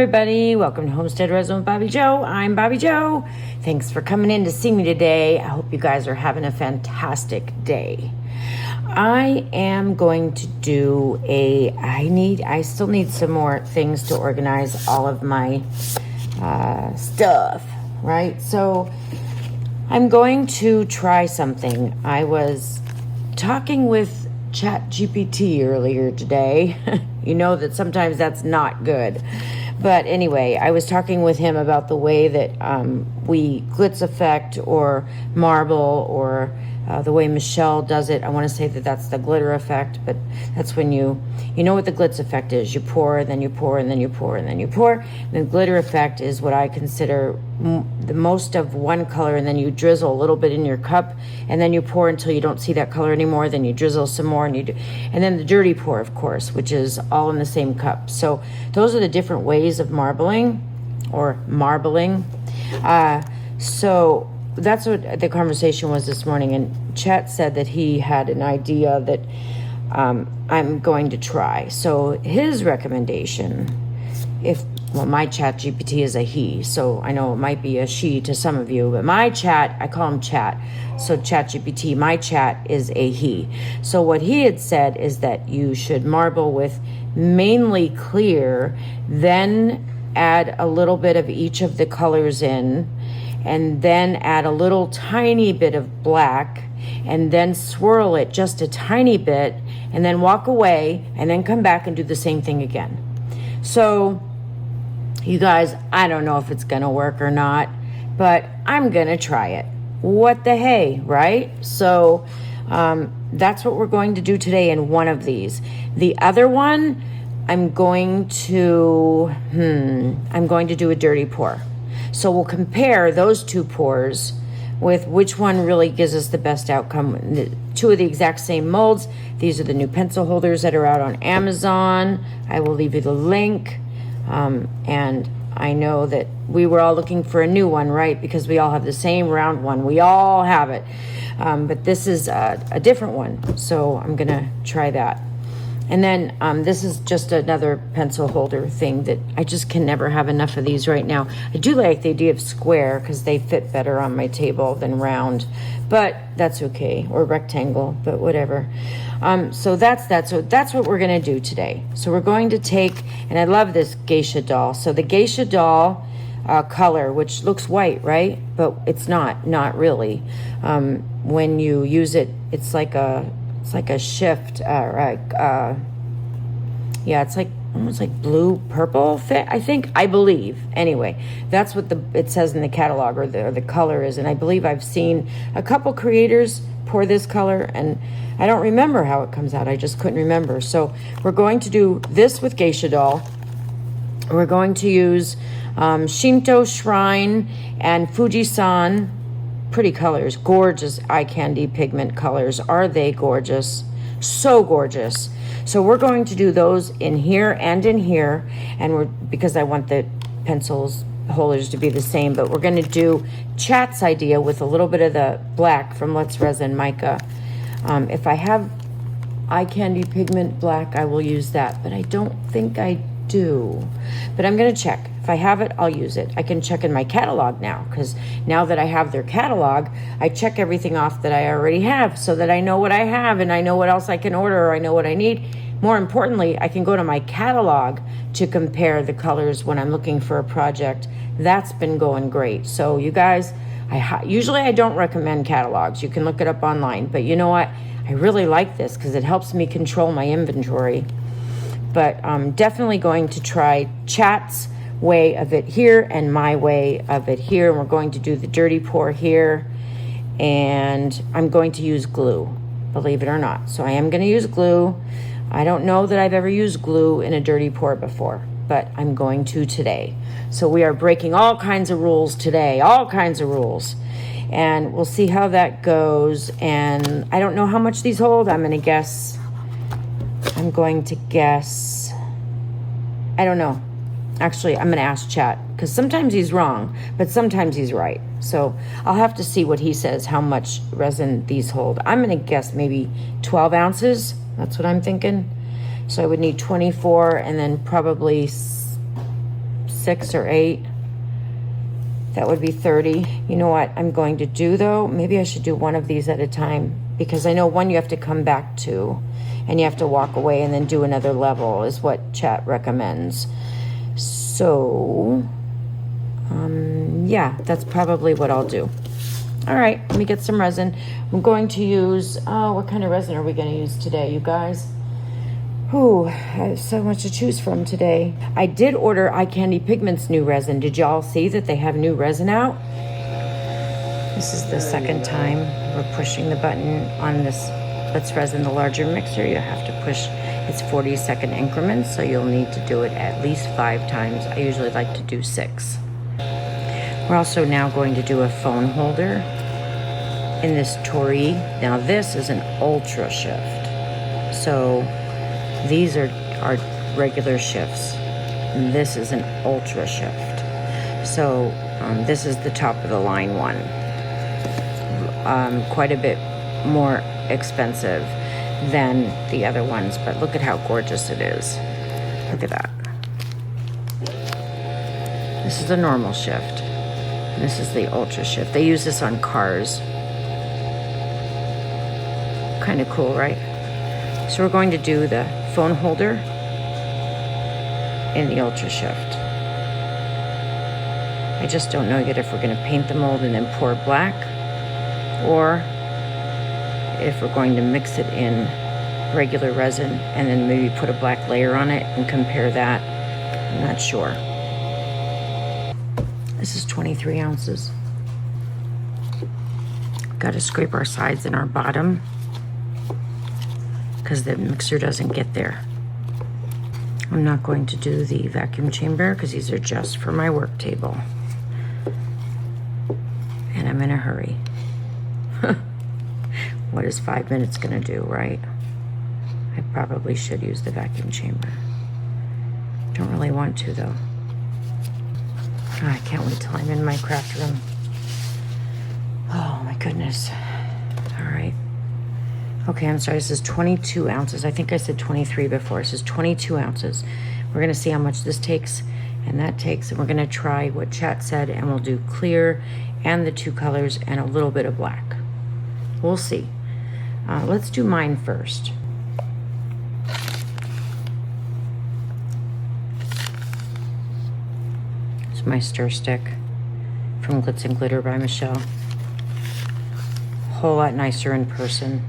everybody, welcome to Homestead Resin with Bobbie Jo. I'm Bobbie Jo. Thanks for coming in to see me today. I hope you guys are having a fantastic day. I am going to do I still need some more things to organize all of my stuff, right? So I'm going to try something. I was talking with ChatGPT earlier today. You know that sometimes that's not good. But anyway, I was talking with him about the way that we Glitz Effect or marble or the way Michelle does it. I want to say that that's the glitter effect, but that's when you know what the Glitz Effect is. You pour, then you pour, and then you pour, and then you pour. And the glitter effect is what I consider the most of one color, and then you drizzle a little bit in your cup, and then you pour until you don't see that color anymore. Then you drizzle some more, and then the dirty pour, of course, which is all in the same cup. So those are the different ways of marbling or marbling. So that's what the conversation was this morning, and Chat said that he had an idea that I'm going to try. So his recommendation, my Chat GPT is a he, so I know it might be a she to some of you, but my Chat, I call him Chat. So Chat GPT, my Chat is a he. So what he had said is that you should marble with mainly clear, then add a little bit of each of the colors in, and then add a little tiny bit of black, and then swirl it just a tiny bit, and then walk away, and then come back and do the same thing again. So you guys, I don't know if it's gonna work or not, but I'm gonna try it. What the hey, right? So that's what we're going to do today in one of these. The other one, I'm going to do a dirty pour. So we'll compare those two pours with which one really gives us the best outcome. Two of the exact same molds. These are the new pencil holders that are out on Amazon. I will leave you the link. And I know that we were all looking for a new one, right? Because we all have the same round one. We all have it. But this is a different one. So I'm going to try that. And then this is just another pencil holder thing that I just can never have enough of these right now. I do like the idea of square because they fit better on my table than round, but that's okay, or rectangle, but whatever. So that's that. So that's what we're going to do today. So we're going to take, and I love this geisha doll. So the geisha doll color, which looks white, right? But it's not really. When you use it, it's like a shift, it's like almost like blue purple fit, I believe. Anyway, that's what it says in the catalog, or the color is. And I believe I've seen a couple creators pour this color, and I don't remember how it comes out. I just couldn't remember. So we're going to do this with geisha doll. We're going to use Shinto Shrine and Fujisan. Pretty colors, gorgeous eye candy pigment colors. Are they gorgeous? So gorgeous. So we're going to do those in here and in here, and because I want the pencils holders to be the same, but we're going to do Chat's idea with a little bit of the black from Glitz Resin mica. If I have eye candy pigment black, I will use that, but I don't think I do. But I'm going to check. If I have it, I'll use it. I can check in my catalog now, because now that I have their catalog, I check everything off that I already have so that I know what I have, and I know what else I can order, or I know what I need. More importantly, I can go to my catalog to compare the colors when I'm looking for a project. That's been going great. So you guys, usually I don't recommend catalogs. You can look it up online, but you know what? I really like this because it helps me control my inventory. But I'm definitely going to try Chat's way of it here and my way of it here. And we're going to do the dirty pour here. And I'm going to use glue, believe it or not. So I am going to use glue. I don't know that I've ever used glue in a dirty pour before, but I'm going to today. So we are breaking all kinds of rules today, all kinds of rules. And we'll see how that goes. And I don't know how much these hold. I'm going to guess, I don't know. Actually, I'm going to ask Chat, because sometimes he's wrong, but sometimes he's right. So I'll have to see what he says, how much resin these hold. I'm going to guess maybe 12 ounces. That's what I'm thinking. So I would need 24 and then probably 6 or 8. That would be 30. You know what I'm going to do though? Maybe I should do one of these at a time, because I know one you have to come back to and you have to walk away and then do another level is what chat recommends. So, yeah, that's probably what I'll do. All right, let me get some resin. I'm going to use, what kind of resin are we going to use today, you guys? Ooh, I have so much to choose from today. I did order Eye Candy Pigments new resin. Did y'all see that they have new resin out? This is the second time we're pushing the button on this Glitz Resin, the larger mixer. You have to push, it's 40-second increments, so you'll need to do it at least 5 times. I usually like to do 6. We're also now going to do a phone holder in this Tori. Now this is an ultra shift. So these are our regular shifts, and this is an ultra shift. So this is the top of the line one. Quite a bit more expensive than the other ones, but look at how gorgeous it is. Look at that. This is the normal shift, and this is the ultra shift. They use this on cars. Kind of cool, right? So we're going to do the phone holder in the ultra shift. I just don't know yet if we're going to paint the mold and then pour black, or if we're going to mix it in regular resin and then maybe put a black layer on it and compare that. I'm not sure. This is 23 ounces. Got to scrape our sides and our bottom because the mixer doesn't get there. I'm not going to do the vacuum chamber because these are just for my work table. And I'm in a hurry. What is 5 minutes gonna do, right? I probably should use the vacuum chamber. Don't really want to though. Oh, I can't wait till I'm in my craft room. Oh my goodness. All right. Okay, I'm sorry, this is 22 ounces. I think I said 23 before. This is 22 ounces. We're gonna see how much this takes and that takes, and we're gonna try what chat said, and we'll do clear and the 2 colors and a little bit of black. We'll see. Let's do mine first. It's my stir stick from Glitz and Glitter by Michelle. Whole lot nicer in person.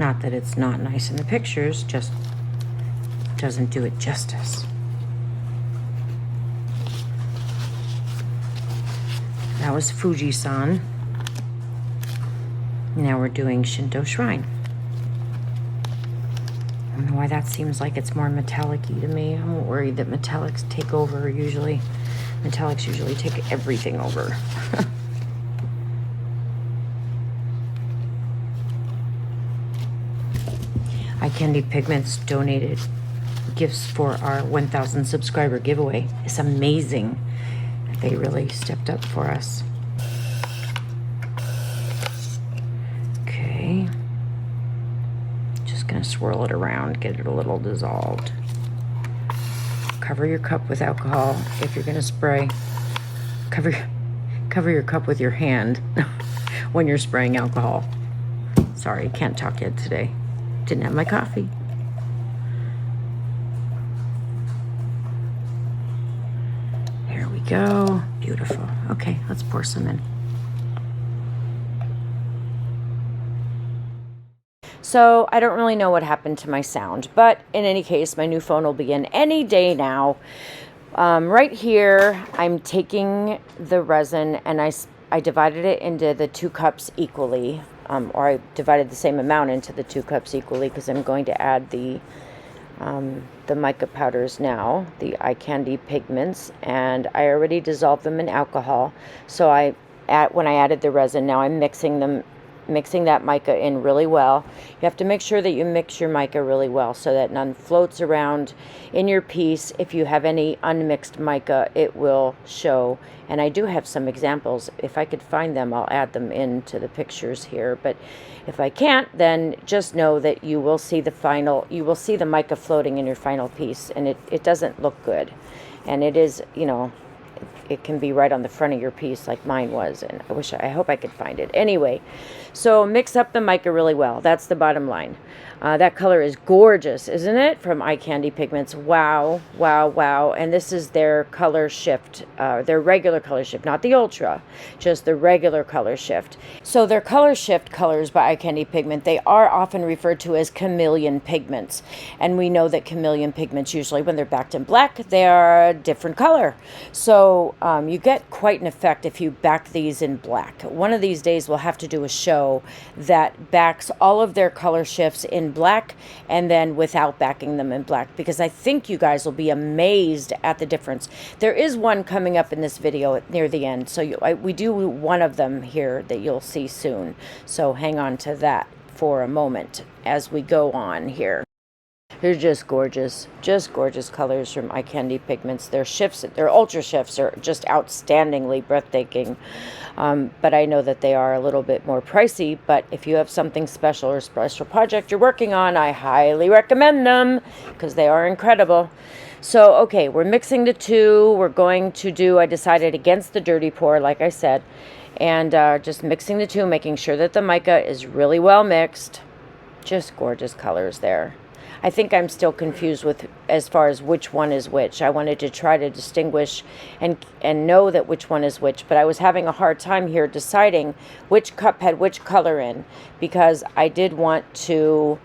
Not that it's not nice in the pictures, just doesn't do it justice. That was Fuji-san. Now we're doing Shinto Shrine. I don't know why that seems like it's more metallic-y to me. I'm worried that metallics take over usually. Metallics usually take everything over. Eye Candy Pigments donated gifts for our 1,000 subscriber giveaway. It's amazing. They really stepped up for us. Okay. Just gonna swirl it around, get it a little dissolved. Cover your cup with alcohol if you're gonna spray. Cover your cup with your hand when you're spraying alcohol. Sorry, can't talk yet today. Didn't have my coffee. There we go. Beautiful. Okay, let's pour some in. So I don't really know what happened to my sound, but in any case, my new phone will be in any day now. Right here, I'm taking the resin and I divided it into the 2 cups equally, or I divided the same amount into the 2 cups equally because I'm going to add the mica powders now, the Eye Candy Pigments, and I already dissolved them in alcohol. So when I added the resin, now I'm mixing them mixing that mica in really well. You have to make sure that you mix your mica really well so that none floats around in your piece. If you have any unmixed mica, it will show. And I do have some examples. If I could find them, I'll add them into the pictures here. But if I can't, then just know that you will see the mica floating in your final piece, and it doesn't look good. And it is, you know, it can be right on the front of your piece like mine was, and I hope I could find it. Anyway, so mix up the mica really well. That's the bottom line. That color is gorgeous, isn't it? From Eye Candy Pigments. Wow, wow, wow. And this is their color shift, their regular color shift, not the ultra, just the regular color shift. So their color shift colors by Eye Candy Pigment, they are often referred to as chameleon pigments. And we know that chameleon pigments, usually when they're backed in black, they are a different color. So you get quite an effect if you back these in black. One of these days we'll have to do a show that backs all of their color shifts in black and then without backing them in black, because I think you guys will be amazed at the difference. There is one coming up in this video near the end, so we do one of them here that you'll see soon, so hang on to that for a moment as we go on here. They're just gorgeous colors from Eye Candy Pigments. Their shifts, their ultra shifts are just outstandingly breathtaking. But I know that they are a little bit more pricey, but if you have something special or special project you're working on, I highly recommend them because they are incredible. So, okay, we're mixing the two. We're going to do, I decided against the dirty pour, like I said, and just mixing the two, making sure that the mica is really well mixed. Just gorgeous colors there. I think I'm still confused with as far as which one is which. I wanted to try to distinguish and know that which one is which, but I was having a hard time here deciding which cup had which color in, because I did want to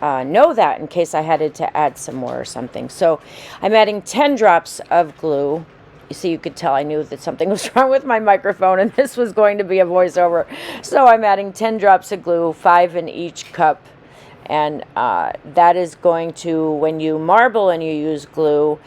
know that in case I had to add some more or something. So I'm adding 10 drops of glue. You see, you could tell I knew that something was wrong with my microphone and this was going to be a voiceover. So I'm adding 10 drops of glue, 5 in each cup. And that is going to, when you marble and you use glue,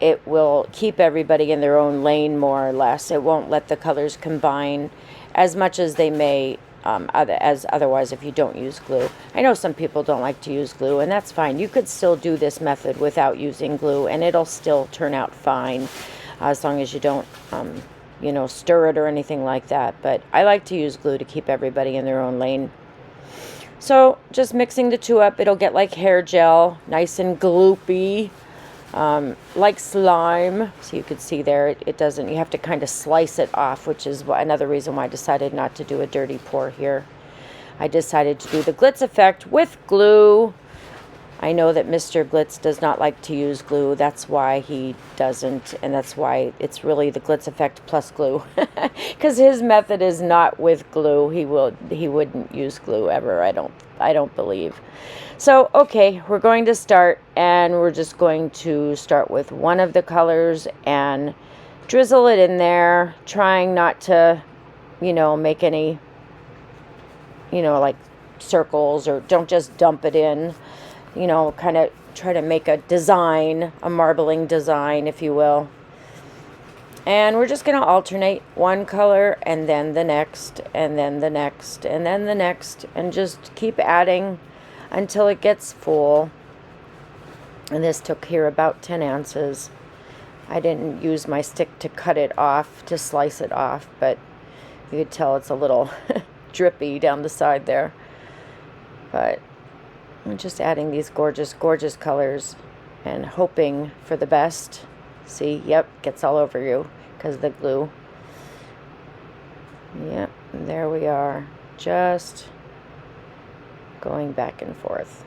it will keep everybody in their own lane more or less. It won't let the colors combine as much as they may as otherwise if you don't use glue. I know some people don't like to use glue, and that's fine. You could still do this method without using glue, and it'll still turn out fine as long as you don't, you know, stir it or anything like that. But I like to use glue to keep everybody in their own lane. So just mixing the two up, it'll get like hair gel, nice and gloopy, like slime. So you could see there, it doesn't, you have to kind of slice it off, which is another reason why I decided not to do a dirty pour here. I decided to do the Glitz Effect with glue. I know that Mr. Glitz does not like to use glue. That's why he doesn't, and that's why it's really the Glitz Effect plus glue. Because his method is not with glue. He wouldn't use glue ever, I don't believe. So, okay, we're going to start, and we're just going to start with one of the colors and drizzle it in there, trying not to, you know, make any, you know, like circles, or don't just dump it in. You know, kind of try to make a design, a marbling design, if you will. And we're just going to alternate one color and then the next, and then the next, and then the next, and just keep adding until it gets full. And this took here about 10 ounces. I didn't use my stick to cut it off, to slice it off, but you could tell it's a little drippy down the side there. But I'm just adding these gorgeous, gorgeous colors and hoping for the best. See, yep, gets all over you because of the glue. Yep, there we are. Just going back and forth.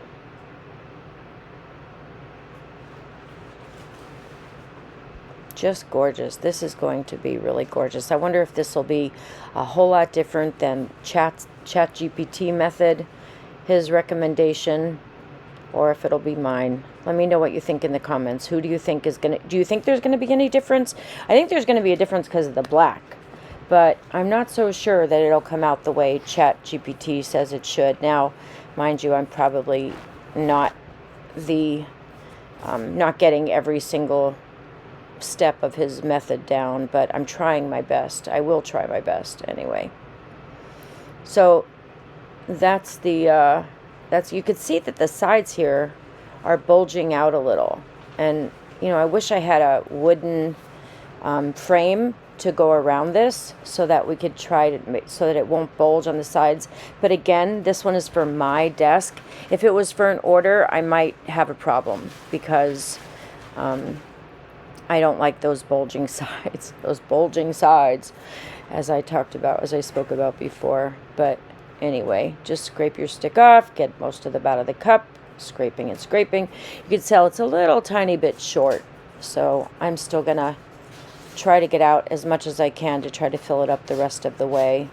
Just gorgeous. This is going to be really gorgeous. I wonder if this will be a whole lot different than ChatGPT method, his recommendation, or if it'll be mine. Let me know what you think in the comments. Who do you think is gonna, do you think there's gonna be any difference? I think there's gonna be a difference because of the black, but I'm not so sure that it'll come out the way ChatGPT says it should. Now, mind you, I'm probably not not getting every single step of his method down, but I'm trying my best. I will try my best anyway. So that's the, you could see that the sides here are bulging out a little. And, you know, I wish I had a wooden frame to go around this so that we could try to make so that it won't bulge on the sides. But again, this one is for my desk. If it was for an order, I might have a problem because I don't like those bulging sides, as I spoke about before. But anyway, just scrape your stick off, get most of the out of the cup, scraping and scraping. You can tell it's a little tiny bit short, so I'm still gonna try to get out as much as I can to try to fill it up the rest of the way.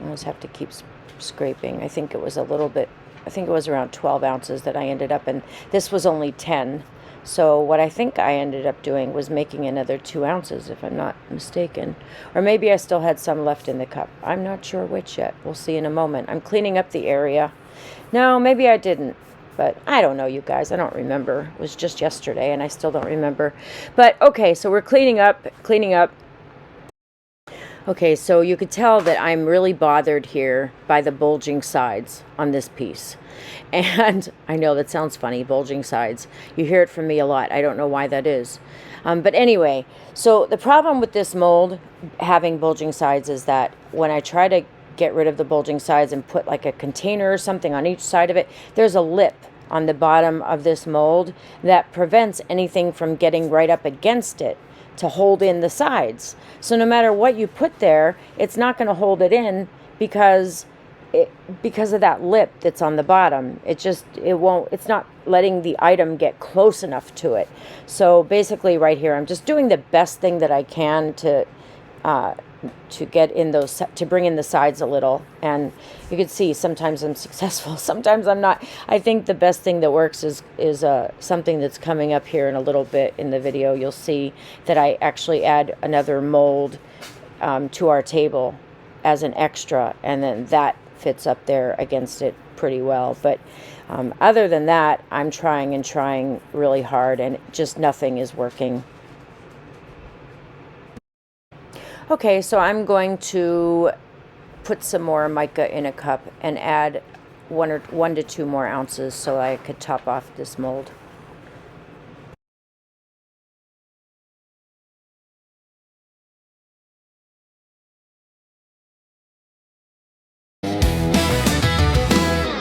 I just have to keep scraping. I think it was around 12 ounces that I ended up in. This was only 10. So what I think I ended up doing was making another 2 ounces, if I'm not mistaken. Or maybe I still had some left in the cup. I'm not sure which yet. We'll see in a moment. I'm cleaning up the area. No, maybe I didn't. But I don't know, you guys. I don't remember. It was just yesterday, and I still don't remember. But, okay, so we're cleaning up. Okay, so you could tell that I'm really bothered here by the bulging sides on this piece. And I know that sounds funny, bulging sides. You hear it from me a lot. I don't know why that is. But anyway, so the problem with this mold having bulging sides is that when I try to get rid of the bulging sides and put like a container or something on each side of it, there's a lip on the bottom of this mold that prevents anything from getting right up against it to hold in the sides. So no matter what you put there, it's not going to hold it in because of that lip that's on the bottom. It's not letting the item get close enough to it. So basically right here, I'm just doing the best thing that I can to get in those, to bring in the sides a little. And you can see sometimes I'm successful, sometimes I'm not. I think the best thing that works is something that's coming up here in a little bit in the video. You'll see that I actually add another mold to our table as an extra, and then that fits up there against it pretty well. But other than that, I'm trying really hard, and just nothing is working. Okay, so I'm going to put some more mica in a cup and add 1 to 2 more ounces so I could top off this mold.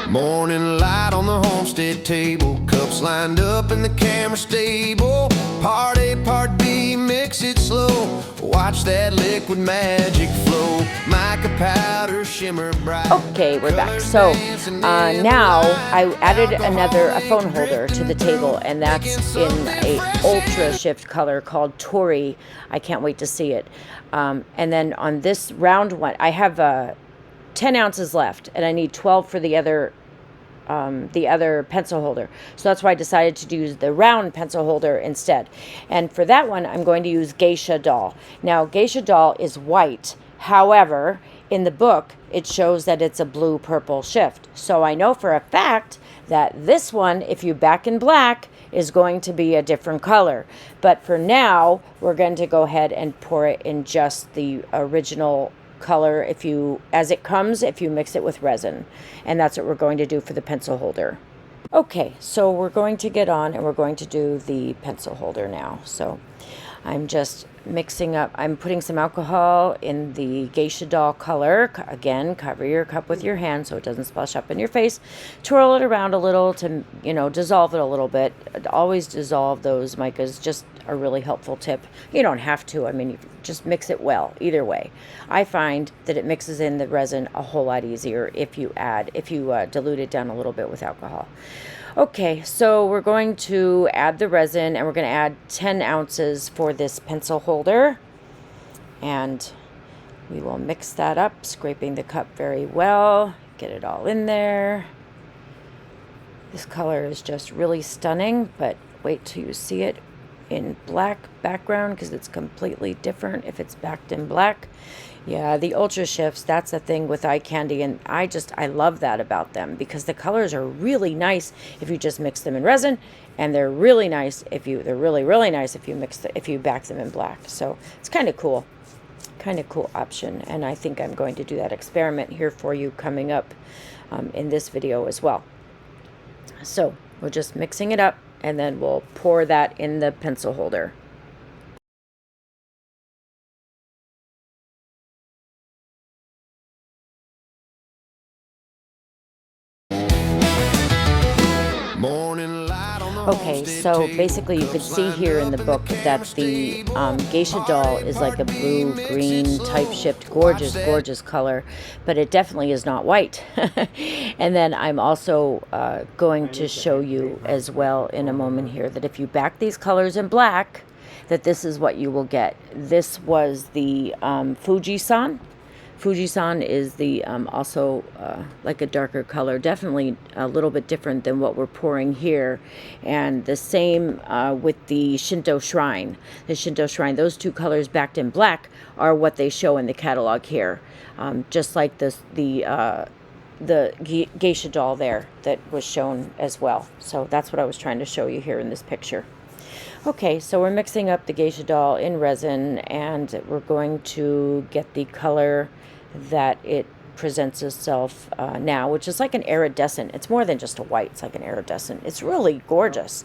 Morning light on the homestead table, cups lined up in the camera stable. Part A, part B, mix it slow. Watch that liquid magic flow. Mica powder shimmer bright. Okay, we're back. So now I added a phone holder to the table, and that's in a ultra shift color called Tori. I can't wait to see it. And then on this round one, I have 10 ounces left, and I need 12 for the other pencil holder. So that's why I decided to use the round pencil holder instead. And for that one, I'm going to use Geisha Doll. Now, Geisha Doll is white. However, in the book, it shows that it's a blue-purple shift. So I know for a fact that this one, if you back in black, is going to be a different color. But for now, we're going to go ahead and pour it in just the original color as it comes, if you mix it with resin. And that's what we're going to do for the pencil holder. Okay, so we're going to get on and we're going to do the pencil holder now. So I'm just mixing up, I'm putting some alcohol in the Geisha Doll color. Again, cover your cup with your hand so it doesn't splash up in your face. Twirl it around a little to, dissolve it a little bit. Always dissolve those micas, just a really helpful tip. You don't have to, you just mix it well, either way. I find that it mixes in the resin a whole lot easier if you dilute it down a little bit with alcohol. Okay, so we're going to add the resin, and we're going to add 10 ounces for this pencil holder. And we will mix that up, scraping the cup very well. Get it all in there. This color is just really stunning, but wait till you see it in black background because it's completely different if it's backed in black. Yeah, the ultra shifts, that's the thing with Eye Candy, and I love that about them because the colors are really nice if you just mix them in resin, and they're really nice if you back them in black. So it's kind of cool. kind of cool option, and I think I'm going to do that experiment here for you coming up in this video as well. So we're just mixing it up, and then we'll pour that in the pencil holder. Okay, so basically you could see here in the book that the geisha doll is like a blue-green type shift, gorgeous color, but it definitely is not white. And then I'm also going to show you as well in a moment here that if you back these colors in black, that this is what you will get. This was the Fuji-san. Fuji-san is the also like a darker color, definitely a little bit different than what we're pouring here. And the same with the Shinto Shrine. The Shinto Shrine, those two colors backed in black are what they show in the catalog here. Just like the geisha doll there that was shown as well. So that's what I was trying to show you here in this picture. Okay, so we're mixing up the geisha doll in resin, and we're going to get the color that it presents itself now, which is like an iridescent. It's more than just a white, it's like an iridescent. It's really gorgeous.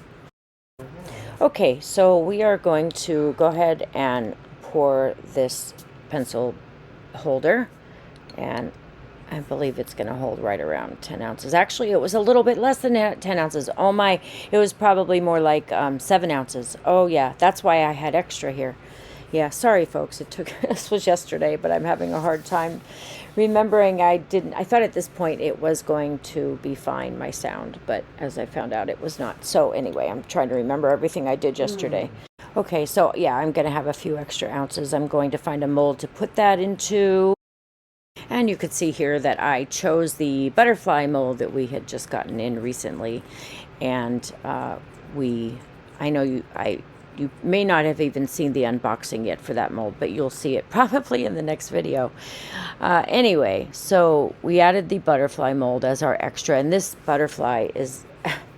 Okay, so we are going to go ahead and pour this pencil holder, and I believe it's going to hold right around 10 ounces. Actually, it was a little bit less than 10 ounces. Oh my, it was probably more like 7 ounces. Oh yeah, that's why I had extra here. Yeah, sorry folks, it took, this was yesterday, but I'm having a hard time remembering. I thought at this point it was going to be fine, my sound, but as I found out it was not. So anyway, I'm trying to remember everything I did yesterday. Okay, so yeah, I'm going to have a few extra ounces. I'm going to find a mold to put that into. And you could see here that I chose the butterfly mold that we had just gotten in recently. And I know you may not have even seen the unboxing yet for that mold, but you'll see it probably in the next video. Anyway, so we added the butterfly mold as our extra, and this butterfly is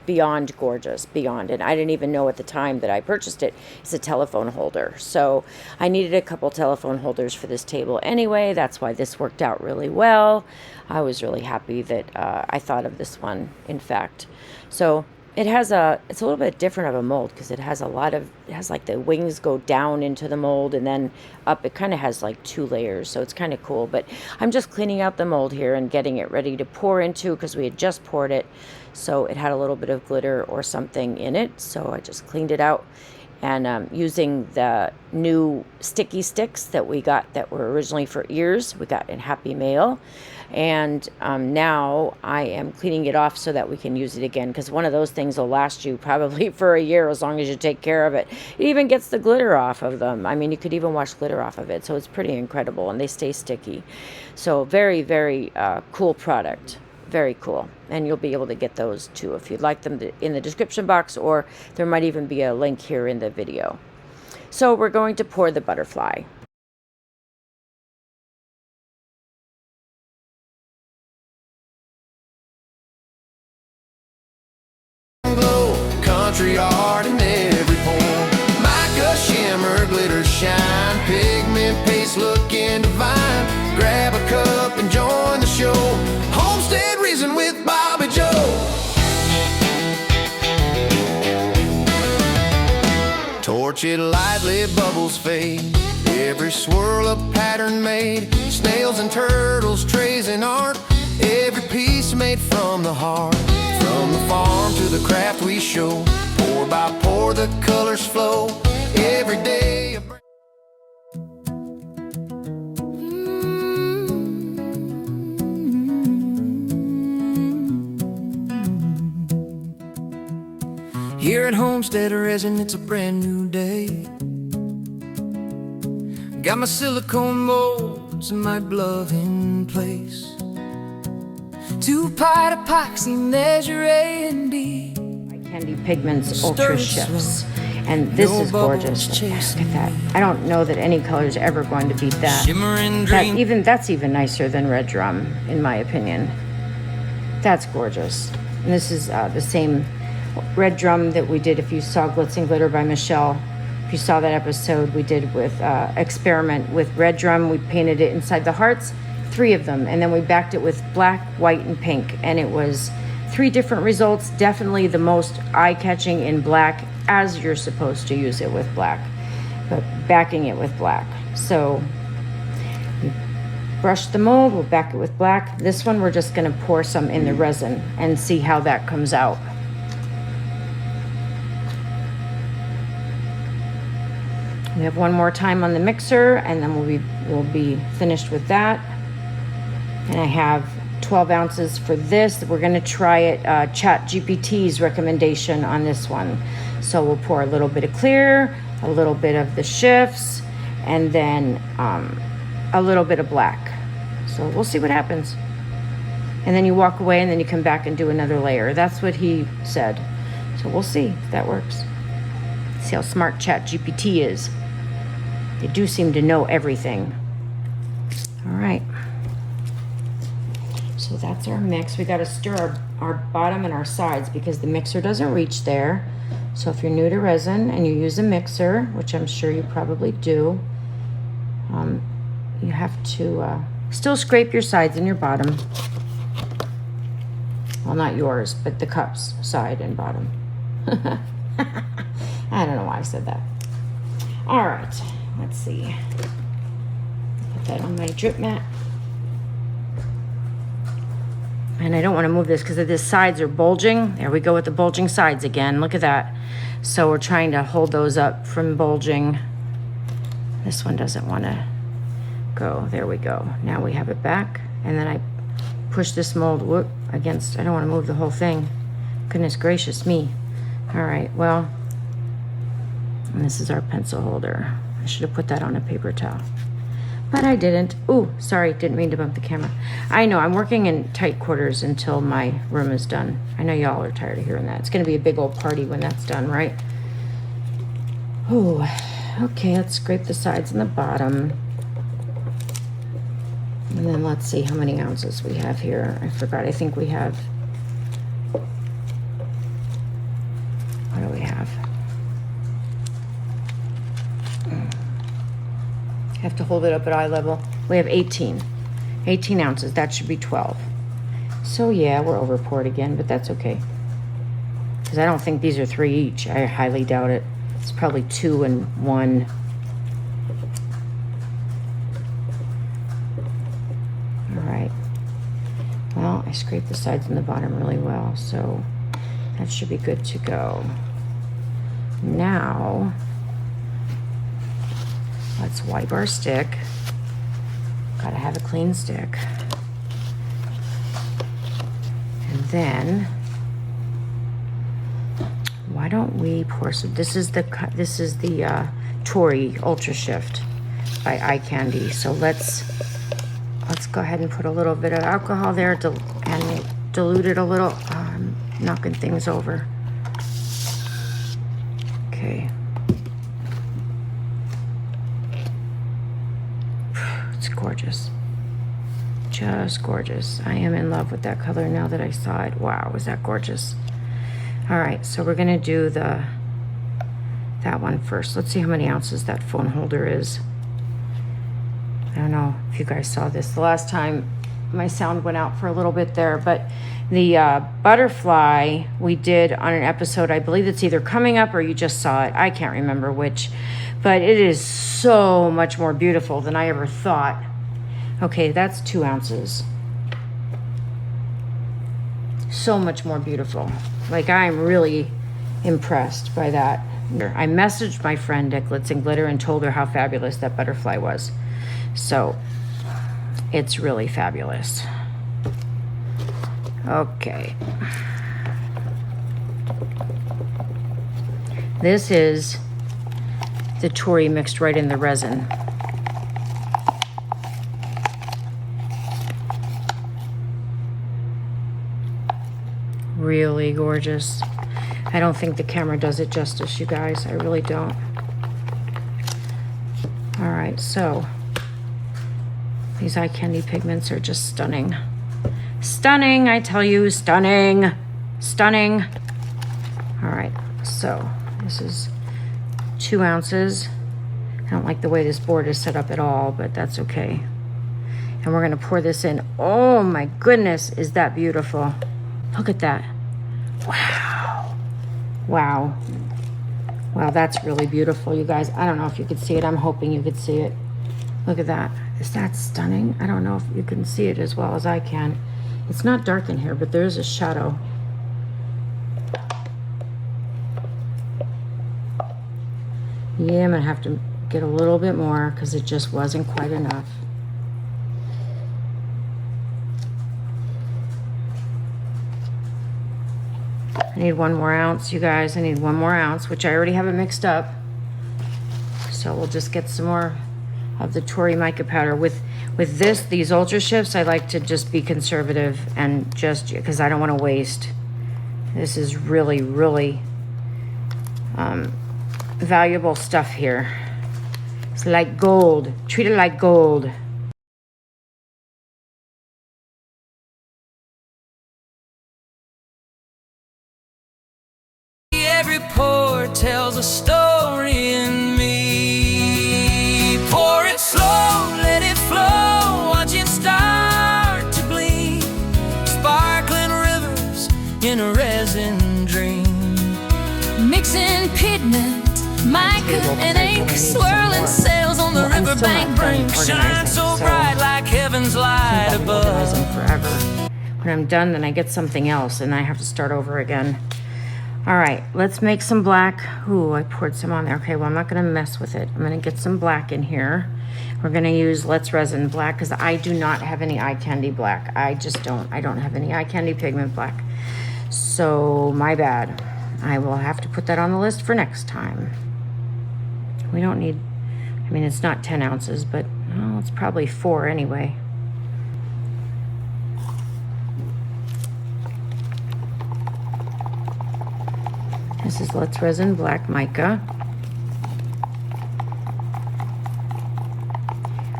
beyond gorgeous, beyond. And I didn't even know at the time that I purchased it. It's a telephone holder. So I needed a couple telephone holders for this table anyway. That's why this worked out really well. I was really happy that I thought of this one, in fact. So it's a little bit different of a mold because it has like the wings go down into the mold and then up. It kind of has like 2 layers, so it's kind of cool. But I'm just cleaning out the mold here and getting it ready to pour into, because we had just poured it, so it had a little bit of glitter or something in it. So I just cleaned it out, and using the new sticky sticks that we got that were originally for ears, we got in Happy Mail. And now I am cleaning it off so that we can use it again, because one of those things will last you probably for a year as long as you take care of it. It even gets the glitter off of them. I mean, you could even wash glitter off of it, so it's pretty incredible, and they stay sticky. So very, very cool product. Very cool. And you'll be able to get those too if you'd like them in the description box, or there might even be a link here in the video. So we're going to pour the butterfly. Country art in every pore. Mica shimmer, glitter shine, pigment paste looking divine. Grab a cup and join the show. Homestead Resin with Bobbie Jo. Torch it lightly, bubbles fade. Every swirl a pattern made. Snails and turtles, trays and art. Every piece made from the heart. From the farm to the craft we show. Pour by pour the colors flow. Every day here at Homestead Resin, it's a brand new day. Got my silicone molds and my glove in place. 2-part epoxy, measure A and B. Eye Candy Pigments Ultra Shifts. And this is gorgeous. Look at that. I don't know that any color is ever going to beat that. That's even nicer than Red Drum, in my opinion. That's gorgeous. And this is the same Red Drum that we did, if you saw Glitz and Glitter by Michelle. If you saw that episode we did with experiment with red drum, we painted it inside the hearts, 3 of them, and then we backed it with black, white, and pink, and it was 3 different results. Definitely the most eye-catching in black, as you're supposed to use it with black, but backing it with black. So you brush the mold, we'll back it with black. This one we're just going to pour some in the resin and see how that comes out. We have one more time on the mixer, and then we'll be finished with that. And I have 12 ounces for this. We're going to try it, ChatGPT's recommendation on this one. So we'll pour a little bit of clear, a little bit of the shifts, and then a little bit of black. So we'll see what happens. And then you walk away, and then you come back and do another layer. That's what he said. So we'll see if that works. See how smart ChatGPT is. They do seem to know everything. All right. So that's our mix. We got to stir our bottom and our sides because the mixer doesn't reach there. So if you're new to resin and you use a mixer, which I'm sure you probably do, you have to still scrape your sides and your bottom. Well, not yours, but the cup's side and bottom. I don't know why I said that. All right, let's see. Put that on my drip mat. And I don't want to move this because the sides are bulging. There we go with the bulging sides again. Look at that. So we're trying to hold those up from bulging. This one doesn't want to go. There we go. Now we have it back. And then I push this mold against. I don't want to move the whole thing. Goodness gracious me. All right, well, and this is our pencil holder. I should have put that on a paper towel, but I didn't. Ooh, sorry, didn't mean to bump the camera. I know, I'm working in tight quarters until my room is done. I know y'all are tired of hearing that. It's gonna be a big old party when that's done, right? Ooh, okay, let's scrape the sides and the bottom. And then let's see how many ounces we have here. I forgot, I think we have, what do we have? I have to hold it up at eye level. We have 18 ounces. That should be 12. So yeah, we're over poured again, but that's okay. Because I don't think these are 3 each. I highly doubt it. It's probably 2 and 1. All right. Well, I scraped the sides and the bottom really well, so that should be good to go. Now, let's wipe our stick. Gotta have a clean stick. And then, why don't we pour some? This is the Tory Ultra Shift by Eye Candy. So let's go ahead and put a little bit of alcohol there and dilute it a little. I'm knocking things over. Okay. It's gorgeous. Just gorgeous. I am in love with that color now that I saw it. Wow, is that gorgeous. All right, so we're gonna do that one first. Let's see how many ounces that phone holder is. I don't know if you guys saw this. The last time my sound went out for a little bit there, but the butterfly we did on an episode, I believe it's either coming up or you just saw it. I can't remember which, but it is so much more beautiful than I ever thought. Okay, that's 2 ounces. So much more beautiful. Like, I'm really impressed by that. I messaged my friend at Glitz and Glitter and told her how fabulous that butterfly was. So it's really fabulous. Okay. This is the Tory mixed right in the resin. Really gorgeous. I don't think the camera does it justice, you guys. I really don't. All right, so these Eye Candy pigments are just stunning. Stunning, I tell you, stunning. Stunning. All right, so this is 2 ounces. I don't like the way this board is set up at all, but that's okay. And we're gonna pour this in. Oh my goodness, is that beautiful. Look at that. Wow. Wow. Wow, that's really beautiful, you guys. I don't know if you could see it. I'm hoping you could see it. Look at that. Is that stunning? I don't know if you can see it as well as I can. It's not dark in here, but there's a shadow. Yeah, I'm gonna have to get a little bit more because it just wasn't quite enough. I need 1 more ounce, you guys. I need 1 more ounce, which I already have it mixed up. So we'll just get some more of the Tory mica powder. With these ultra shifts, I like to just be conservative and just, because I don't want to waste. This is really, really valuable stuff here. It's like gold. Treat it like gold. Every pour tells a story in me. Pour it slow, let it flow, watch it start to bleed. Sparkling rivers in a resin dream. Mixing pigment, mica and ink, swirling sails on the riverbank brink. Shine so bright like heaven's light above. Forever. When I'm done, then I get something else and I have to start over again. All right, let's make some black. Ooh, I poured some on there. Okay, well, I'm not gonna mess with it. I'm gonna get some black in here. We're gonna use Glitz Resin black because I do not have any eye candy black. I just don't. I don't have any eye candy pigment black. So, my bad. I will have to put that on the list for next time. We don't need, I mean, it's not 10 ounces, but oh, it's probably 4 anyway. This is Glitz Resin Black Mica.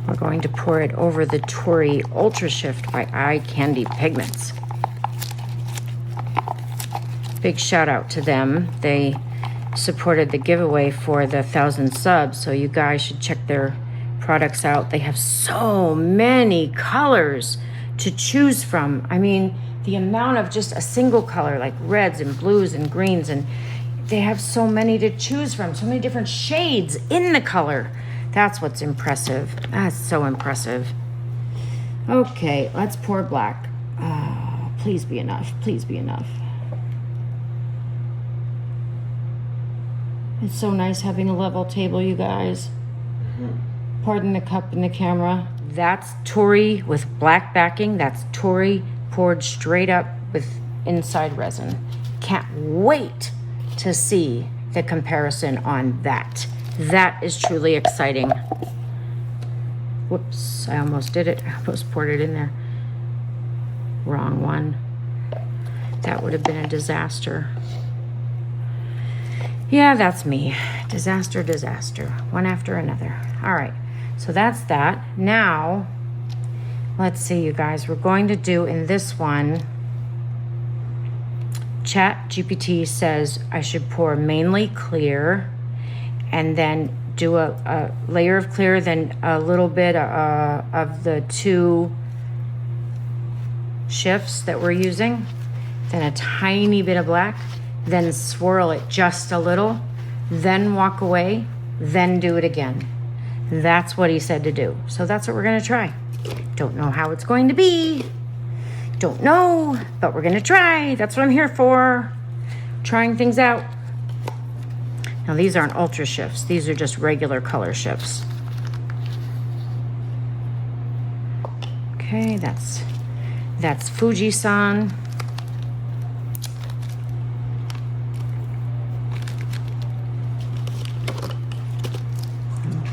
We're going to pour it over the Tory Ultra Shift by Eye Candy Pigments. Big shout out to them. They supported the giveaway for the 1,000 subs, so you guys should check their products out. They have so many colors to choose from. I mean, the amount of just a single color, like reds and blues and greens, and they have so many to choose from, so many different shades in the color. That's what's impressive. That's so impressive. Okay, let's pour black. Please be enough. Please be enough. It's so nice having a level table, you guys. Pardon the cup in the camera. That's Tory with black backing. That's Tory poured straight up with inside resin. Can't wait to see the comparison on that. That is truly exciting. Whoops, I almost did it. I almost poured it in there. Wrong one. That would have been a disaster. Yeah, that's me. Disaster, disaster. One after another. All right, so that's that. Now, let's see, you guys. We're going to do in this one, ChatGPT says I should pour mainly clear and then do a layer of clear, then a little bit of the 2 shifts that we're using, then a tiny bit of black, then swirl it just a little, then walk away, then do it again. That's what he said to do. So that's what we're gonna try. Don't know how it's going to be. Don't know, but we're gonna try. That's what I'm here for. Trying things out. Now these aren't ultra shifts. These are just regular color shifts. Okay, that's Fuji-san.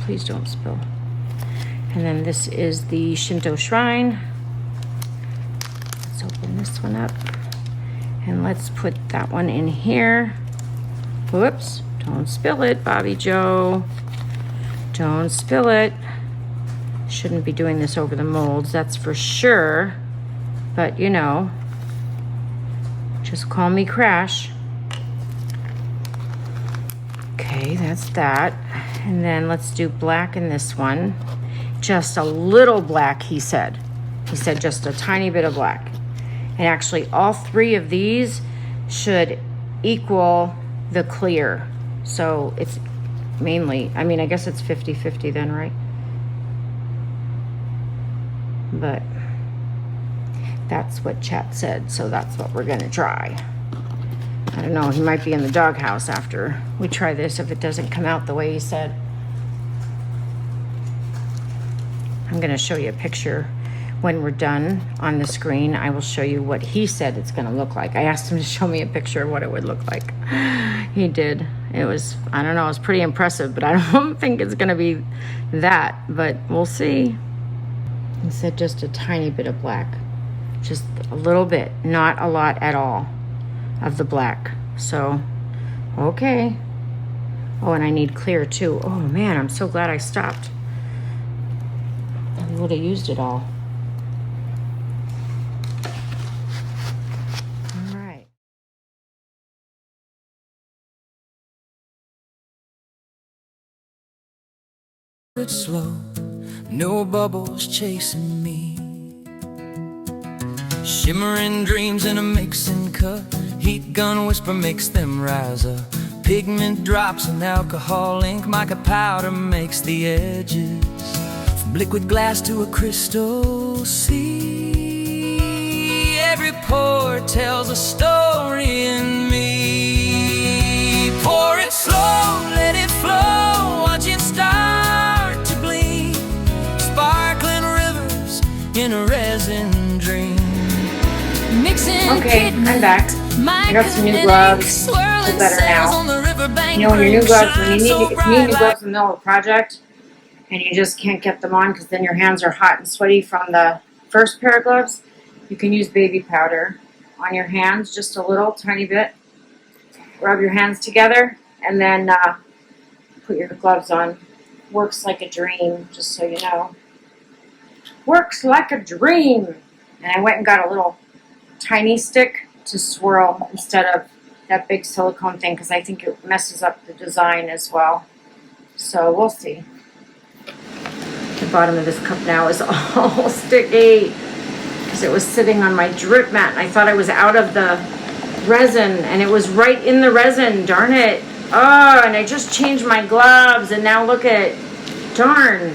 Please don't spill. And then this is the Shinto Shrine. Let's open this one up. And let's put that one in here. Whoops, don't spill it, Bobbie Jo. Don't spill it. Shouldn't be doing this over the molds, that's for sure. But you know, just call me Crash. Okay, That's that. And then let's do black in this one. Just a little black, he said. He said just a tiny bit of black. And actually all three of these should equal the clear. So it's mainly, I mean, I guess it's 50-50 then, right? But that's what Chat said, so that's what we're gonna try. I don't know, he might be in the doghouse after we try this if it doesn't come out the way he said. I'm gonna show you a picture when we're done on the screen. I will show you what he said it's gonna look like. I asked him to show me a picture of what it would look like. He did. It was, I don't know, it was pretty impressive, but I don't think it's gonna be that, but we'll see. He said just a tiny bit of black. Just a little bit, not a lot at all of the black. So, okay. Oh, and I need clear too. Oh man, I'm so glad I stopped. I would have used it all. All right. It's slow, no bubbles chasing me. Shimmering dreams in a mixing cup. Heat gun whisper makes them rise up. Pigment drops and alcohol ink. Mica powder makes the edges. From liquid glass to a crystal sea. Every pore tells a story in me. Pour it slow, let it flow. Watch it start to bleed. Sparkling rivers in a resin dream. Okay, I'm back. I got some new gloves. Feel better now. You know, when your new gloves, when you need new gloves in the middle of a project, and you just can't get them on because then your hands are hot and sweaty from the first pair of gloves, you can use baby powder on your hands, just a little tiny bit. Rub your hands together, and then put your gloves on. Works like a dream, just so you know. Works like a dream. And I went and got a little tiny stick to swirl instead of that big silicone thing because I think it messes up the design as well. So we'll see. The bottom of this cup now is all sticky because it was sitting on my drip mat and I thought I was out of the resin and it was right in the resin. Darn it. Oh, and I just changed my gloves and now look at it. Darn.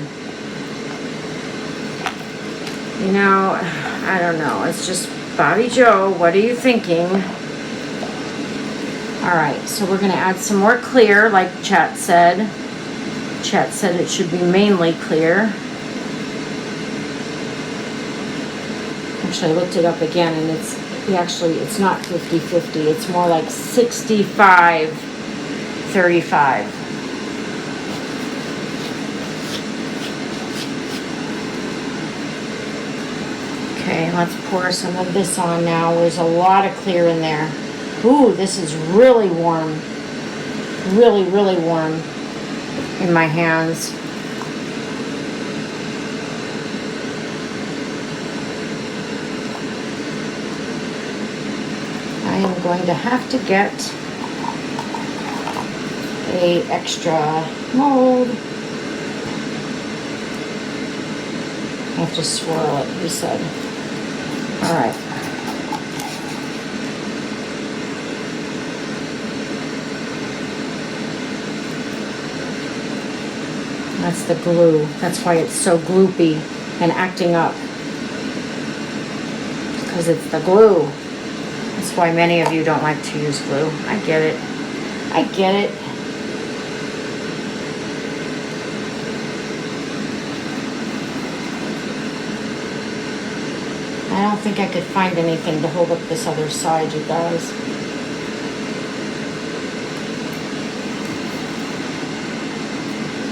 You know, I don't know. It's just Bobbie Jo, what are you thinking? All right, so we're going to add some more clear, like Chat said. Chat said it should be mainly clear. Actually, I looked it up again, and it's not 50-50. It's more like 65-35. Okay, let's pour some of this on now. There's a lot of clear in there. Ooh, this is really warm. Really, really warm in my hands. I am going to have to get a extra mold. I have to swirl it, he said. All right. That's the glue. That's why it's so gloopy and acting up. Because it's the glue. That's why many of you don't like to use glue. I get it. I get it. I don't think I could find anything to hold up this other side, you guys.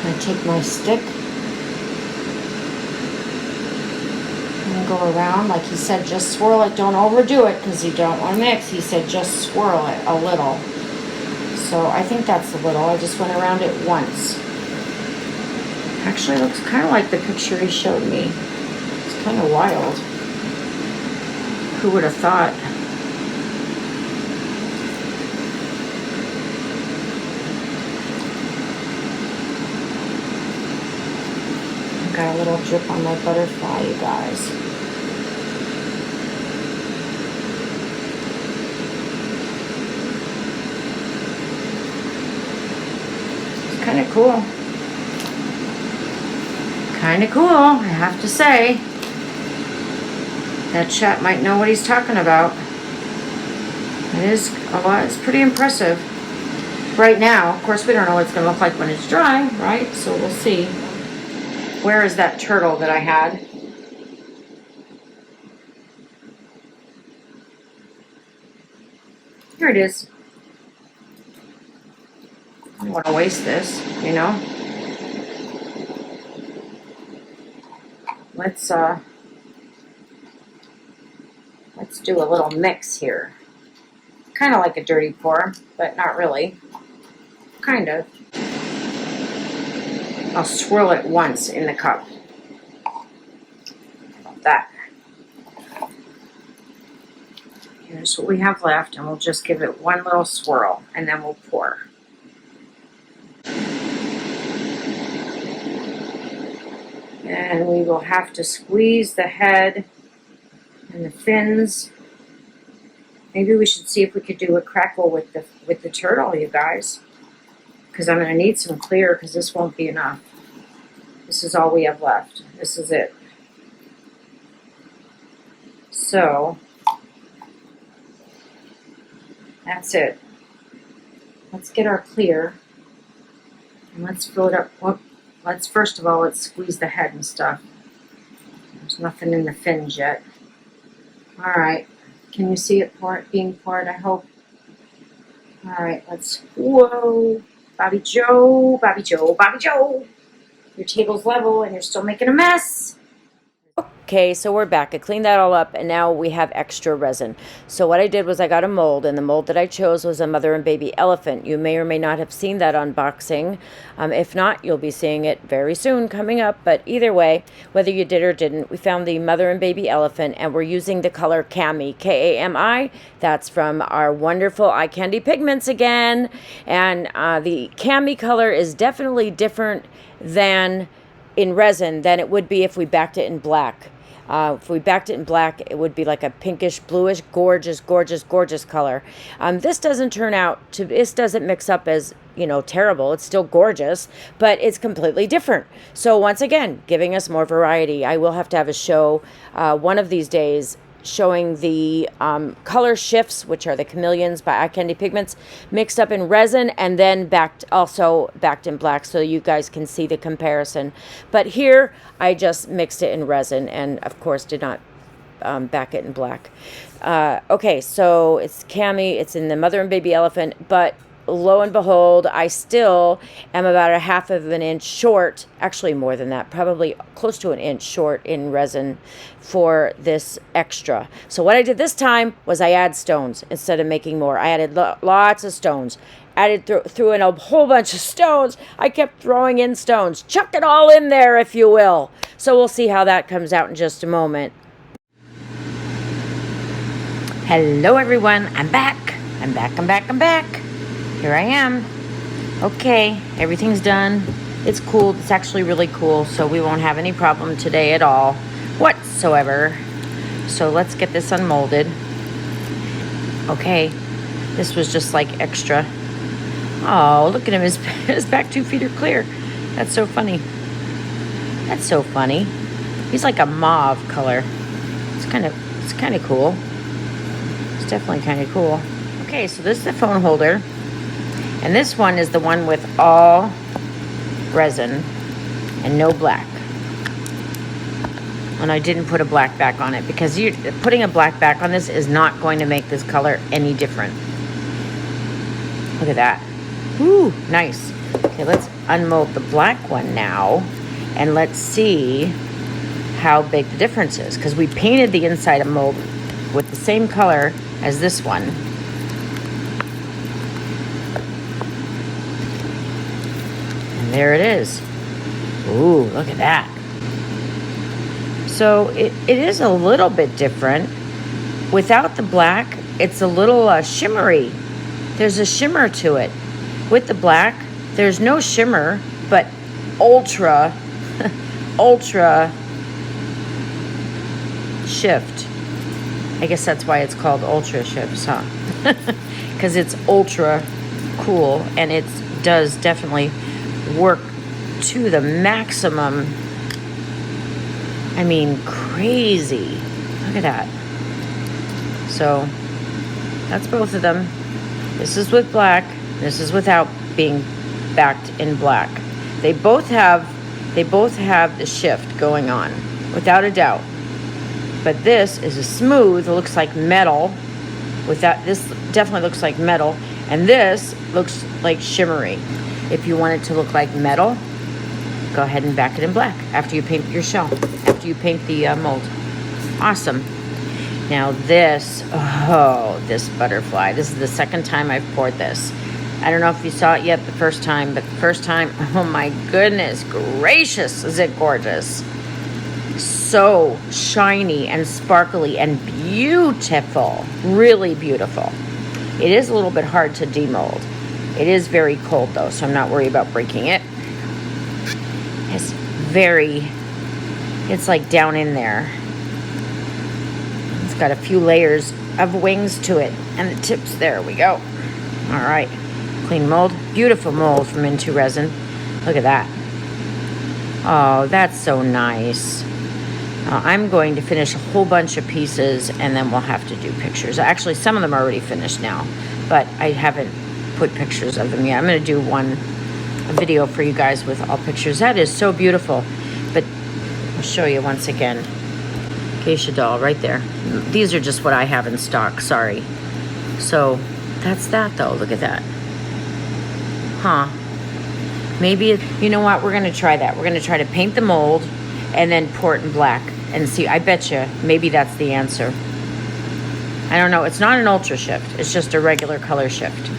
I take my stick and go around. Like he said, just swirl it. Don't overdo it because you don't want to mix. He said just swirl it a little. So I think that's a little. I just went around it once. Actually, it looks kind of like the picture he showed me. It's kind of wild. Who would have thought? got a little drip on my butterfly, you guys. It's kind of cool. Kind of cool, I have to say. That chat might know what he's talking about. It is a lot. It's pretty impressive. Right now, of course, we don't know what it's going to look like when it's dry, right? So we'll see. Where is that turtle that I had? Here it is. I don't want to waste this, you know. Let's do a little mix here. Kind of like a dirty pour, but not really. Kind of. I'll swirl it once in the cup. How about that? Here's what we have left, and we'll just give it one little swirl, and then we'll pour. And we will have to squeeze the head and the fins. Maybe we should see if we could do a crackle with the turtle, you guys. Because I'm going to need some clear, because this won't be enough. This is all we have left. This is it. So, that's it. Let's get our clear. And let's fill it up. Well, first of all, let's squeeze the head and stuff. There's nothing in the fins yet. All right. Can you see it being poured, I hope? All right, let's, whoa. Bobbie Jo, Bobbie Jo, Bobbie Jo. Your table's level and you're still making a mess. Okay, so we're back. I cleaned that all up, and now we have extra resin. So what I did was I got a mold, and the mold that I chose was a mother and baby elephant. You may or may not have seen that unboxing. If not, you'll be seeing it very soon coming up. But either way, whether you did or didn't, we found the mother and baby elephant, and we're using the color Cami, K-A-M-I. That's from our wonderful Eye Candy Pigments again. And the Cami color is definitely different than in resin than it would be if we backed it in black. If we backed it in black, it would be like a pinkish, bluish, gorgeous, gorgeous, gorgeous color. This doesn't turn out to, this doesn't mix up as, you know, terrible. It's still gorgeous, but it's completely different. So once again, giving us more variety. I will have to have a show one of these days showing the color shifts, which are the Chameleons by Eye Candy Pigments, mixed up in resin and then also backed in black, so you guys can see the comparison. But here, I just mixed it in resin and, of course, did not back it in black. Okay, so it's Cami, it's in the mother and baby elephant, but lo and behold, I still am about a half of an inch short, actually more than that, probably close to an inch short in resin for this extra. So what I did this time was I add stones instead of making more. I added lots of stones. Threw in a whole bunch of stones. I kept throwing in stones. Chuck it all in there, if you will. So we'll see how that comes out in just a moment. Hello, everyone. I'm back. I'm back. Here I am. Okay, everything's done. It's cool. It's actually really cool, so we won't have any problem today at all whatsoever. So let's get this unmolded. Okay, this was just like extra. Oh, look at him. His back 2 feet are clear. That's so funny. That's so funny. He's like a mauve color. It's kind of cool. It's definitely kind of cool. Okay, so this is the phone holder. And this one is the one with all resin and no black. And I didn't put a black back on it because putting a black back on this is not going to make this color any different. Look at that. Ooh, nice. Okay, let's unmold the black one now. And let's see how big the difference is. Because we painted the inside of mold with the same color as this one. There it is. Ooh, look at that. So it is a little bit different. Without the black, it's a little shimmery. There's a shimmer to it. With the black, there's no shimmer, but ultra ultra shift. I guess that's why it's called ultra shifts, huh? Because it's ultra cool, and it does definitely work to the maximum. I mean, crazy. Look at that. So that's both of them. This is with black. This is without being backed in black. They both have the shift going on, without a doubt. But this is a smooth, it looks like metal. This definitely looks like metal, and this looks like shimmery. If you want it to look like metal, go ahead and back it in black after you paint your shell, after you paint the mold. Awesome. Now this butterfly. This is the second time I've poured this. I don't know if you saw it yet the first time, but the first time, oh my goodness gracious, is it gorgeous. So shiny and sparkly and beautiful, really beautiful. It is a little bit hard to demold. It is very cold though, so I'm not worried about breaking it. It's like down in there. It's got a few layers of wings to it, and the tips, there we go. All right, clean mold, beautiful mold from Into Resin. Look at that. Oh, that's so nice. I'm going to finish a whole bunch of pieces, and then we'll have to do pictures. Actually, some of them are already finished now, but I haven't put pictures of them yet. I'm going to do a video for you guys with all pictures. That is so beautiful. But I'll show you once again. Geisha doll right there. These are just what I have in stock, sorry. So that's that though. Look at that. Huh. Maybe, you know what? We're going to try that. We're going to try to paint the mold and then pour it in black and see. I bet you maybe that's the answer. I don't know. It's not an ultra shift. It's just a regular color shift.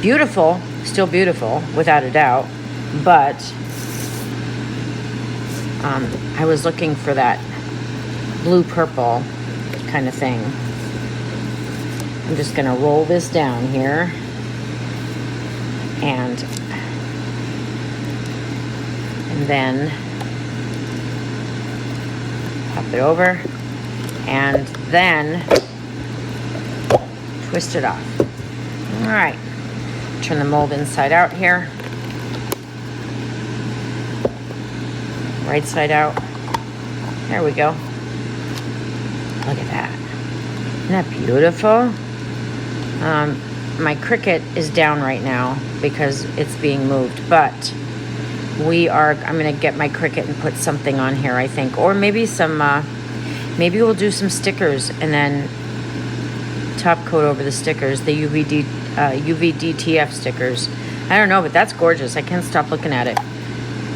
Beautiful. Still beautiful, without a doubt. But I was looking for that blue-purple kind of thing. I'm just going to roll this down here. And then pop it over, and then twist it off. All right, turn the mold inside out here, right side out. There we go. Look at that. Isn't that beautiful? My Cricut is down right now because it's being moved, but I'm gonna get my Cricut and put something on here, I think, or maybe maybe we'll do some stickers and then top coat over the stickers, the UVDTF stickers. I don't know, but that's gorgeous. I can't stop looking at it.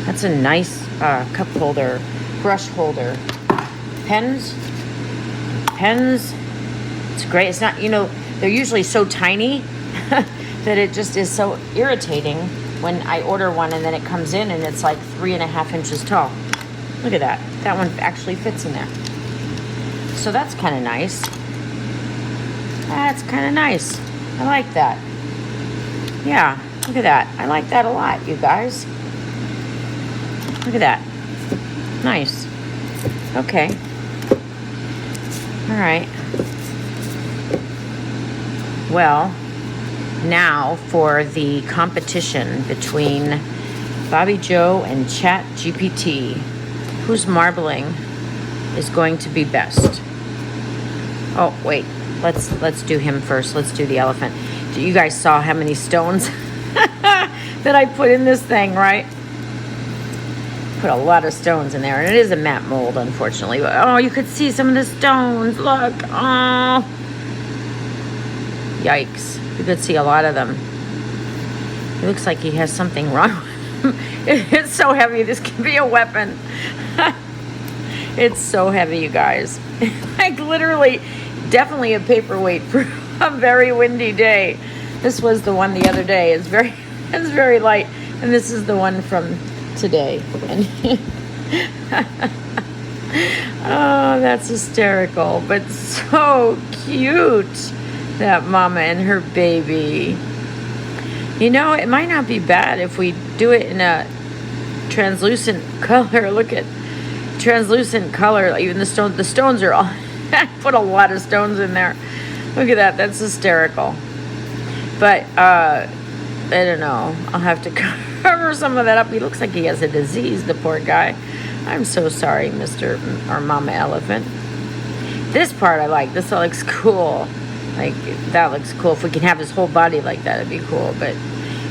That's a nice cup holder, brush holder, pens. It's great. It's not, they're usually so tiny that it just is so irritating when I order one and then it comes in and it's like 3.5 inches tall. Look at that. That one actually fits in there. So that's kind of nice. That's kind of nice. I like that. Yeah, look at that. I like that a lot, you guys. Look at that. Nice. Okay. All right. Well, now for the competition between Bobbie Jo and ChatGPT. Whose marbling is going to be best? Oh, wait. Let's do him first. Let's do the elephant. You guys saw how many stones that I put in this thing, right? Put a lot of stones in there, and it is a matte mold, unfortunately. But, oh, you could see some of the stones. Look. Oh. Yikes. You could see a lot of them. It looks like he has something wrong with him. It's so heavy. This could be a weapon. It's so heavy, you guys. Like literally, definitely a paperweight for a very windy day. This was the one the other day. It's very light. And this is the one from today. And oh, that's hysterical. But so cute. That mama and her baby. It might not be bad if we do it in a translucent color. Look at translucent color. Even the stones are all, I put a lot of stones in there. Look at that, that's hysterical. But, I don't know, I'll have to cover some of that up. He looks like he has a disease, the poor guy. I'm so sorry, Mr. or Mama Elephant. This part I like, this looks cool. Like, that looks cool. If we can have his whole body like that, it'd be cool. But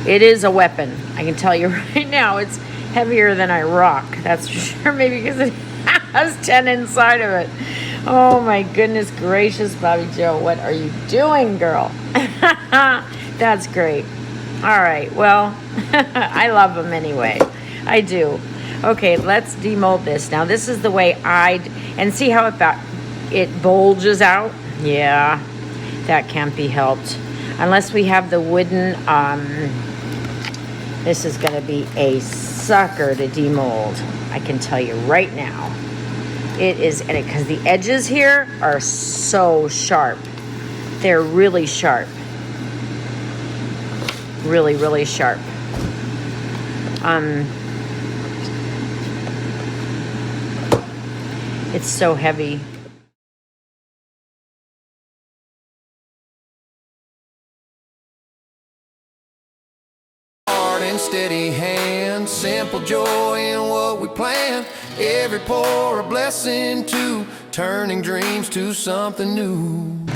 it is a weapon, I can tell you right now. It's heavier than I rock, that's for sure. Maybe because it has 10 inside of it. Oh my goodness gracious, Bobbie Jo, what are you doing, girl? That's great. All right, well, I love them anyway. I do. Okay, let's demold this. Now, this is the way and see how it bulges out? Yeah, that can't be helped. Unless we have the wooden, this is gonna be a sucker to demold. I can tell you right now. It is, and because the edges here are so sharp. They're really sharp. Really, really sharp. It's so heavy. And steady hand, simple joy in what we plan. Every pour a blessing to turning dreams to something new.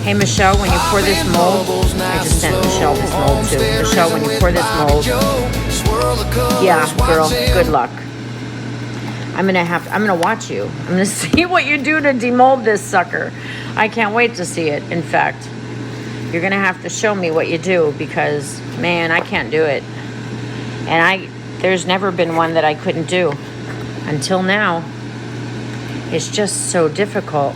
Hey Michelle, when you pour this mold, I just sent Michelle this mold too. Michelle, when you pour this mold, yeah, girl, good luck. I'm gonna watch you. I'm gonna see what you do to demold this sucker. I can't wait to see it. In fact, you're gonna have to show me what you do, because man, I can't do it. And there's never been one that I couldn't do until now. It's just so difficult.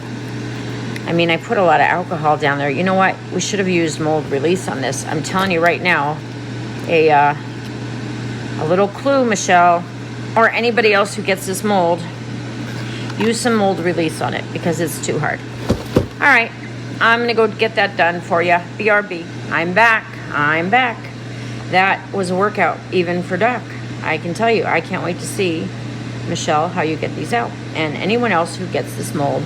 I mean, I put a lot of alcohol down there. You know what? We should have used mold release on this. I'm telling you right now, a little clue, Michelle, or anybody else who gets this mold, use some mold release on it, because it's too hard. All right, I'm gonna go get that done for you. BRB, I'm back. That was a workout, even for Doc. I can tell you, I can't wait to see, Michelle, how you get these out. And anyone else who gets this mold,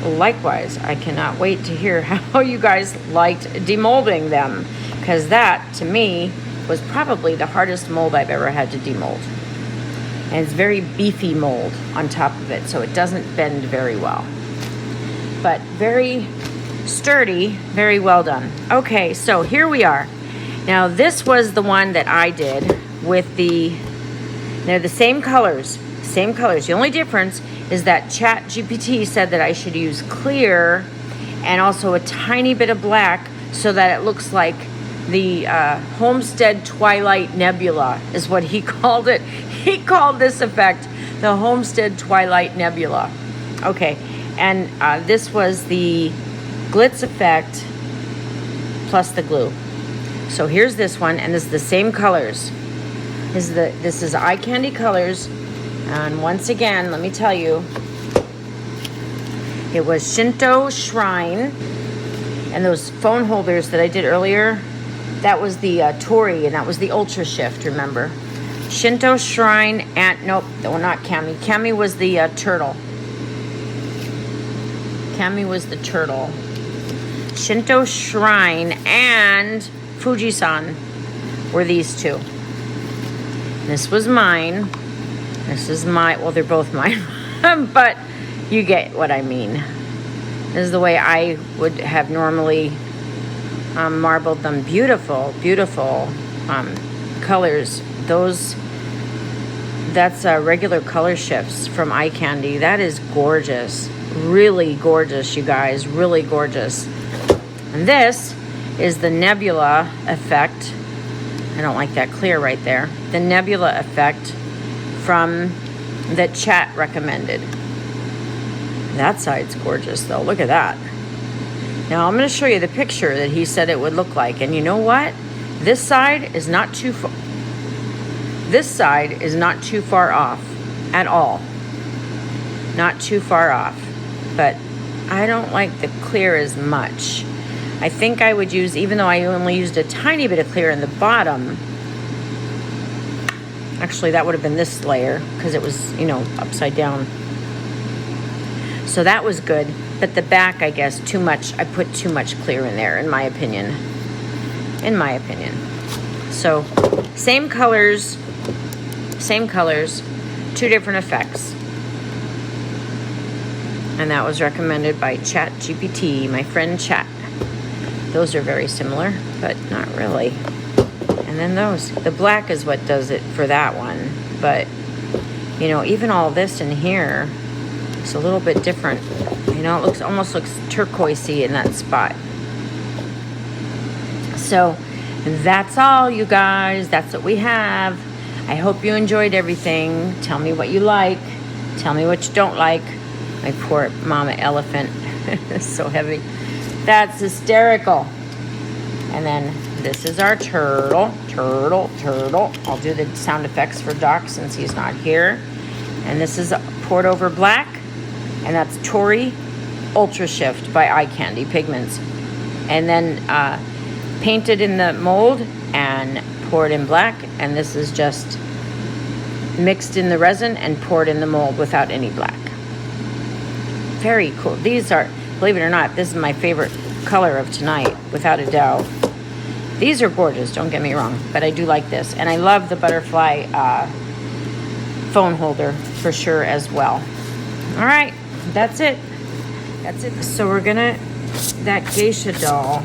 likewise, I cannot wait to hear how you guys liked demolding them, because that, to me, was probably the hardest mold I've ever had to demold. And it's very beefy mold on top of it, so it doesn't bend very well. But very sturdy, very well done. Okay, so here we are. Now, this was the one that I did with they're the same colors. The only difference is that ChatGPT said that I should use clear and also a tiny bit of black, so that it looks like the Homestead Twilight Nebula is what he called it. He called this effect the Homestead Twilight Nebula. Okay, and this was the Glitz Effect plus the glue. So here's this one, and this is the same colors. This is Eye Candy colors, and once again, let me tell you, it was Shinto Shrine, and those phone holders that I did earlier, that was the Tori, and that was the Ultra Shift, remember? Shinto Shrine, and nope, no, not Cami. Cami was the turtle. Cami was the turtle. Shinto Shrine and Fuji-san were these two. This was mine. This is well, they're both mine, but you get what I mean. This is the way I would have normally marbled them. Beautiful, beautiful colors. That's regular color shifts from Eye Candy. That is gorgeous. Really gorgeous, you guys. Really gorgeous. And this is the Nebula Effect. I don't like that clear right there. The Nebula Effect from that Chat recommended. That side's gorgeous though. Look at that. Now I'm going to show you the picture that he said it would look like. And you know what? This side is not too far. This side is not too far off at all. Not too far off. But I don't like the clear as much. I think I would use, even though I only used a tiny bit of clear in the bottom, Actually, that would have been this layer because it was, you know, upside down. So that was good. But the back, I guess, too much. I put too much clear in there, in my opinion. In my opinion. So, same colors, two different effects. And that was recommended by ChatGPT, my friend Chat. Those are very similar, but not really. And then those. The black is what does it for that one. But, you know, even all this in here, it's a little bit different. You know, it almost looks turquoisey in that spot. So, that's all, you guys. That's what we have. I hope you enjoyed everything. Tell me what you like. Tell me what you don't like. My poor mama elephant. It's so heavy. That's hysterical. And then this is our turtle. I'll do the sound effects for Doc since he's not here. And this is poured over black. And that's Tori Ultra Shift by Eye Candy Pigments. And then painted in the mold and poured in black. And this is just mixed in the resin and poured in the mold without any black. Very cool. These are, believe it or not, this is my favorite color of tonight, without a doubt. These are gorgeous, don't get me wrong, but I do like this. And I love the butterfly phone holder for sure as well. All right, that's it. That's it. So we're gonna, that geisha doll,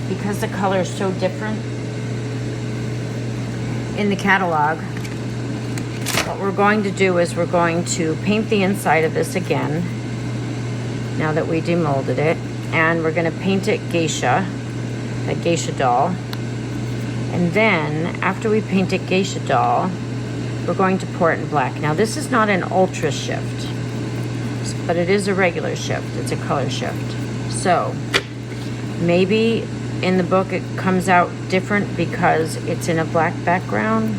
because the color is so different in the catalog, what we're going to do is we're going to paint the inside of this again, now that we demolded it, and we're gonna paint it geisha, that geisha doll. And then after we paint it geisha doll, we're going to pour it in black. Now this is not an ultra shift, but it is a regular shift. It's a color shift. So maybe in the book it comes out different because it's in a black background.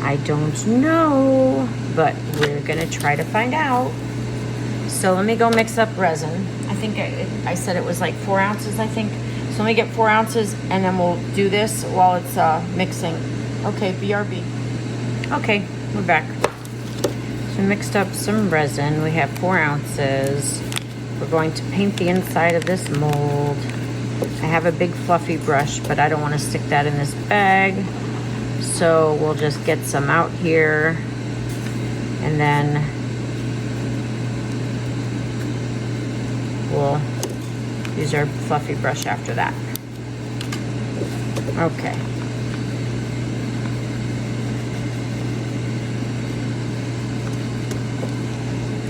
I don't know, but we're gonna try to find out. So let me go mix up resin. I think I said it was like 4 ounces, I think. So let me get 4 ounces and then we'll do this while it's mixing. Okay, BRB. Okay, we're back. So we mixed up some resin. We have 4 ounces. We're going to paint the inside of this mold. I have a big fluffy brush, but I don't want to stick that in this bag. So we'll just get some out here and then we'll use our fluffy brush after that. Okay.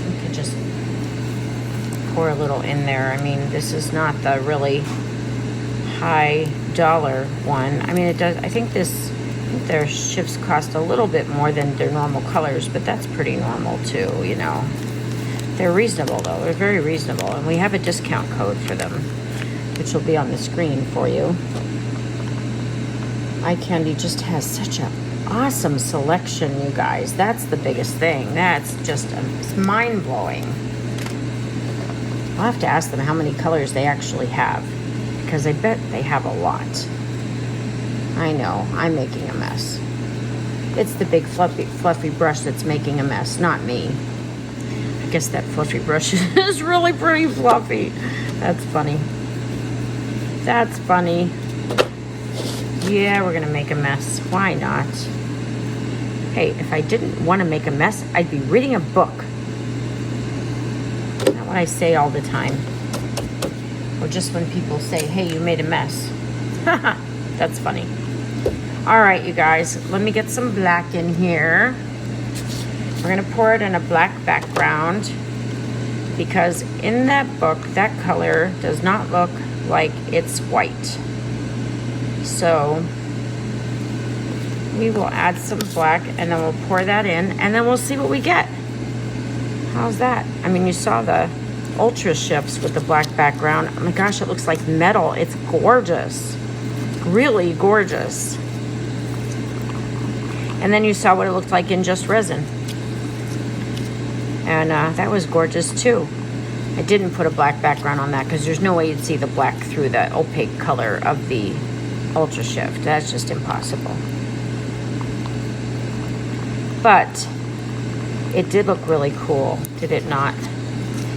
We could just pour a little in there. I mean, this is not the really high dollar one. I mean, it does, I think their shifts cost a little bit more than their normal colors, but that's pretty normal too, you know. They're reasonable though, they're very reasonable, and we have a discount code for them, which will be on the screen for you. Eyecandy just has such an awesome selection, you guys. That's the biggest thing. That's just, it's mind-blowing. I'll have to ask them how many colors they actually have, because I bet they have a lot. I know, I'm making a mess. It's the big fluffy brush that's making a mess, not me. I guess that fluffy brush is really pretty fluffy. That's funny. That's funny. Yeah, we're gonna make a mess. Why not? Hey, if I didn't want to make a mess, I'd be reading a book. Not what I say all the time. Or just when people say, hey, you made a mess. Haha, that's funny. All right, you guys, let me get some black in here. We're gonna pour it in a black background because in that book, that color does not look like it's white. So we will add some black and then we'll pour that in and then we'll see what we get. How's that? I mean, you saw the ultra shifts with the black background. Oh my gosh, it looks like metal. It's gorgeous, really gorgeous. And then you saw what it looked like in just resin. And that was gorgeous too. I didn't put a black background on that because there's no way you'd see the black through the opaque color of the Ultra Shift. That's just impossible. But it did look really cool, did it not?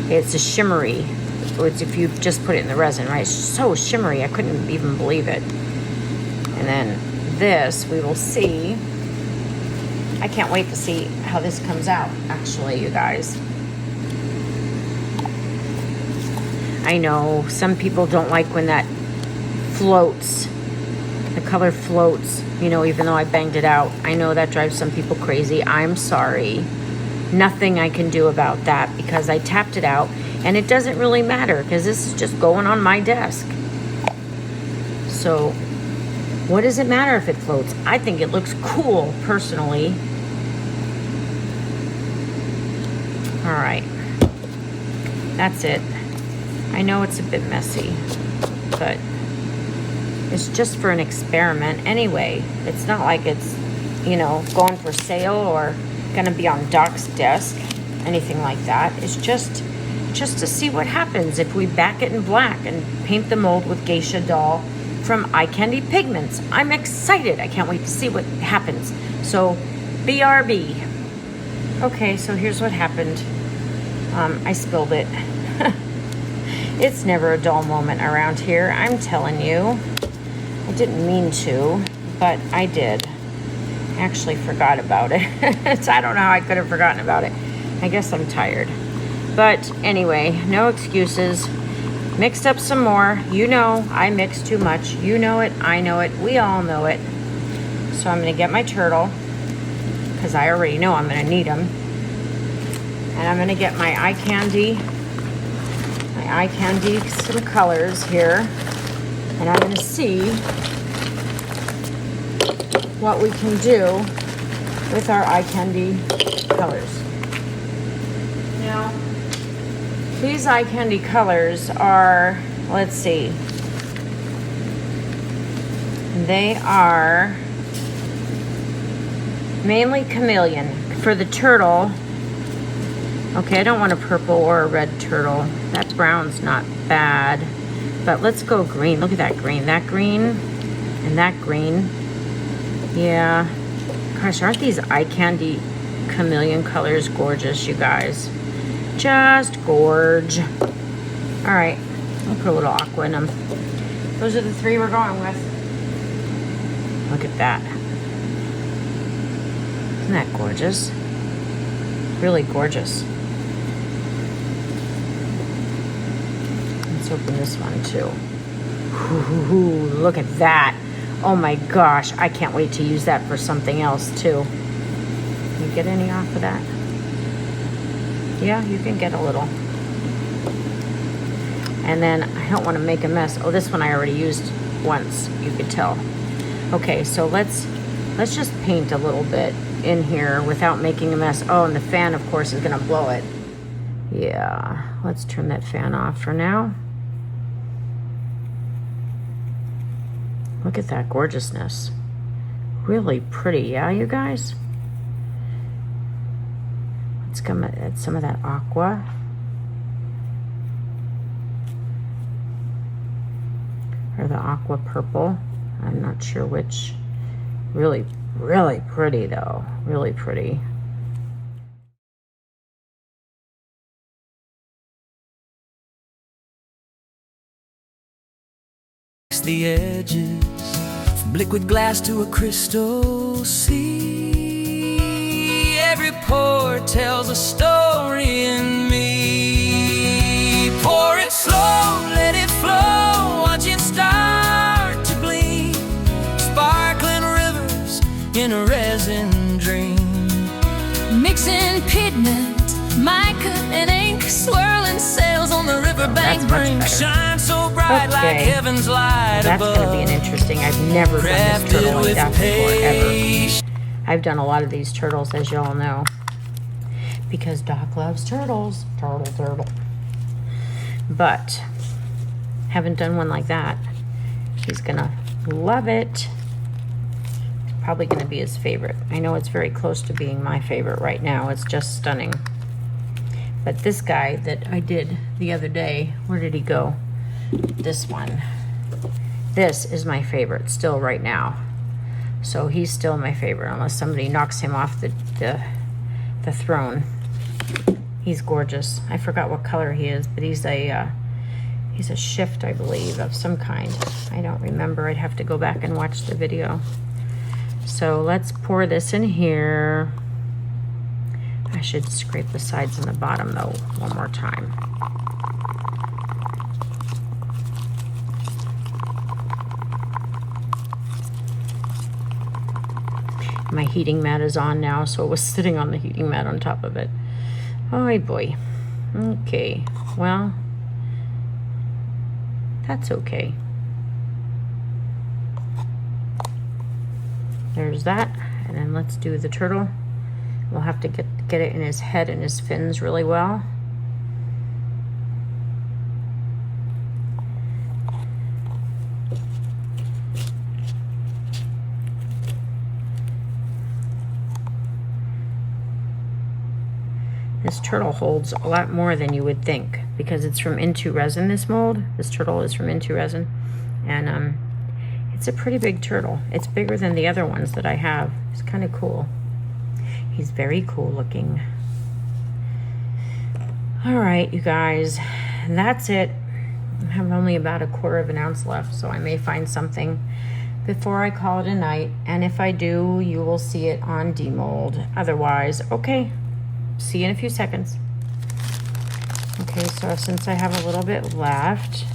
It's a shimmery. It's if you just put it in the resin, right? It's so shimmery, I couldn't even believe it. And then this, we will see. I can't wait to see how this comes out, actually, you guys. I know some people don't like when that floats. The color floats, you know, even though I banged it out. I know that drives some people crazy. I'm sorry. Nothing I can do about that because I tapped it out, and it doesn't really matter because this is just going on my desk. So what does it matter if it floats? I think it looks cool, personally. All right, that's it. I know it's a bit messy, but it's just for an experiment anyway. It's not like it's, you know, going for sale or gonna be on Doc's desk, anything like that. It's just to see what happens if we back it in black and paint the mold with Geisha Doll from Eye Candy Pigments. I'm excited. I can't wait to see what happens. So, BRB. Okay, so here's what happened. I spilled it. It's never a dull moment around here, I'm telling you. I didn't mean to, but I did. I actually forgot about it. I don't know how I could have forgotten about it. I guess I'm tired. But anyway, no excuses. Mixed up some more. You know, I mix too much. You know it, I know it, we all know it. So I'm gonna get my turtle, because I already know I'm gonna need them. And I'm gonna get my Eyecandy, some colors here. And I'm gonna see what we can do with our Eyecandy colors. Now, these Eyecandy colors are, let's see, they are mainly Chameleon. For the turtle, okay, I don't want a purple or a red turtle. That brown's not bad, but let's go green. Look at that green and that green. Yeah, gosh, aren't these Eyecandy Chameleon colors gorgeous, you guys? Just gorge. All right, I'll put a little aqua in them. Those are the three we're going with. Look at that. Isn't that gorgeous? Really gorgeous. Let's open this one too. Ooh, look at that. Oh my gosh, I can't wait to use that for something else too. Can you get any off of that? Yeah, you can get a little. And then I don't want to make a mess. Oh, this one I already used once, you could tell. Okay, so let's just paint a little bit in here without making a mess. Oh, and the fan, of course, is gonna blow it. Yeah, let's turn that fan off for now. Look at that gorgeousness. Really pretty, yeah, you guys? Let's come at some of that aqua. Or the aqua purple. I'm not sure which. Really, really pretty though. Really pretty. The edges from liquid glass to a crystal sea. Every pore tells a story in me. Pour it slow, let it flow, watch it start to gleam. Sparkling rivers in a resin dream. Mixing pigment, mica and ink, swirling sails on the riverbank brink. Shine so bright like heaven's light that's above. That's going to be an interesting. I've never done this turtle like that before, ever. I've done a lot of these turtles, as y'all know, because Doc loves turtles. Turtle. But haven't done one like that. He's going to love it. It's probably going to be his favorite. I know it's very close to being my favorite right now. It's just stunning. But this guy that I did the other day, where did he go? This one. This is my favorite still right now. So he's still my favorite unless somebody knocks him off the throne. He's gorgeous. I forgot what color he is, but he's a shift, I believe, of some kind. I don't remember. I'd have to go back and watch the video. So let's pour this in here. I should scrape the sides and the bottom though one more time. My heating mat is on now, so it was sitting on the heating mat on top of it. Oh boy. Okay, well, that's okay. There's that, and then let's do the turtle. We'll have to get it in his head and his fins really well. This turtle holds a lot more than you would think because it's from Into Resin, this mold. This turtle is from Into Resin, and it's a pretty big turtle. It's bigger than the other ones that I have. It's kind of cool. He's very cool looking. All right, you guys, that's it. I have only about 1/4 ounce left, so I may find something before I call it a night. And if I do, you will see it on demold. Otherwise, okay, see you in a few seconds. Okay, so since I have a little bit left,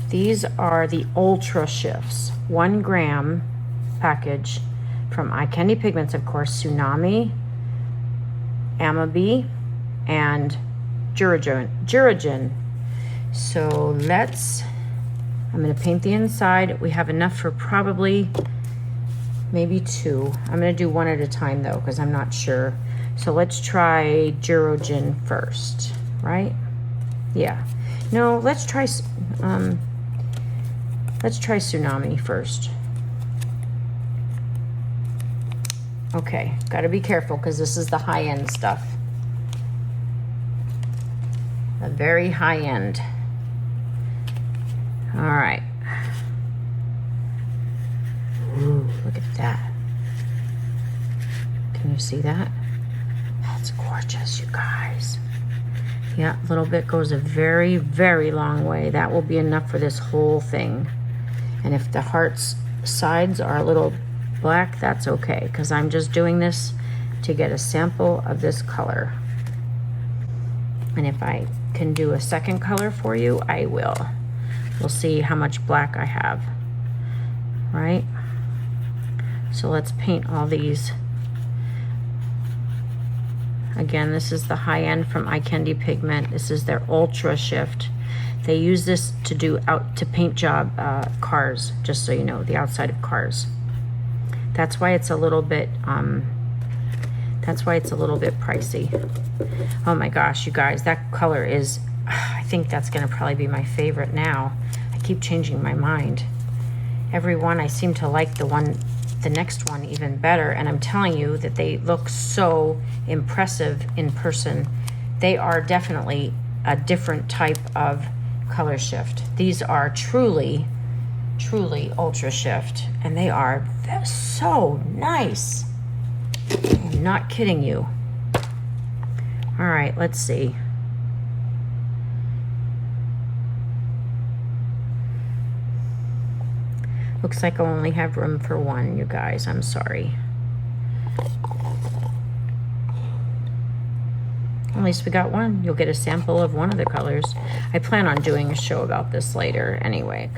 these are the Ultra Shifts, 1 gram package from Eye Candy Pigments, of course, Tsunami, Amabi, and Juragen. So I'm gonna paint the inside. We have enough for probably maybe 2. I'm gonna do 1 at a time though, because I'm not sure. So let's try Juragen first, right? Yeah. No, let's try Tsunami first. Okay, gotta be careful because this is the high-end stuff. The very high-end. All right. Ooh, look at that. Can you see that? That's gorgeous, you guys. Yeah, a little bit goes a very, very long way. That will be enough for this whole thing. And if the heart's sides are a little black, that's okay, because I'm just doing this to get a sample of this color. And if I can do a second color for you, I will. We'll see how much black I have, right? So let's paint all these. Again, this is the high end from Eye Candy Pigment. This is their Ultra Shift. They use this to do to paint job cars, just so you know, the outside of cars. That's why it's a little bit pricey. Oh my gosh, you guys, that color is, I think that's gonna probably be my favorite now. I keep changing my mind. Every one I seem to like the next one even better, and I'm telling you that they look so impressive in person. They are definitely a different type of color shift. These are truly Ultra Shift, and they're so nice. I'm not kidding you. All right, let's see. Looks like I only have room for 1, you guys. I'm sorry. At least we got 1. You'll get a sample of 1 of the colors. I plan on doing a show about this later anyway.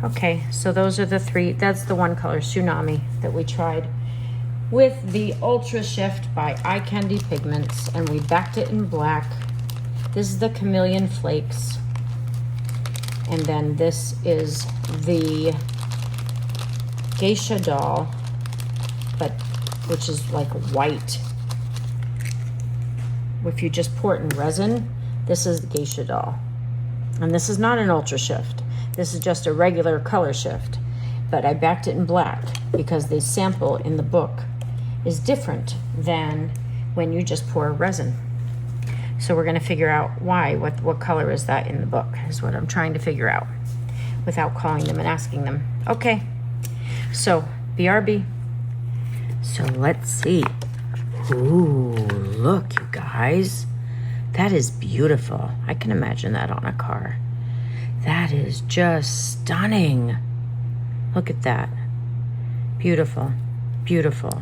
Okay, so those are the 3. That's the 1 color, Tsunami, that we tried with the Ultra Shift by Eye Candy Pigments, and we backed it in black. This is the Chameleon Flakes, and then this is the Geisha Doll, which is like white. If you just pour it in resin, this is the Geisha Doll. And this is not an Ultra Shift. This is just a regular color shift. But I backed it in black because the sample in the book is different than when you just pour resin. So we're gonna figure out why, what color is that in the book, is what I'm trying to figure out without calling them and asking them. Okay, so BRB. So let's see. Ooh, look, you guys. That is beautiful. I can imagine that on a car. That is just stunning. Look at that. Beautiful, beautiful.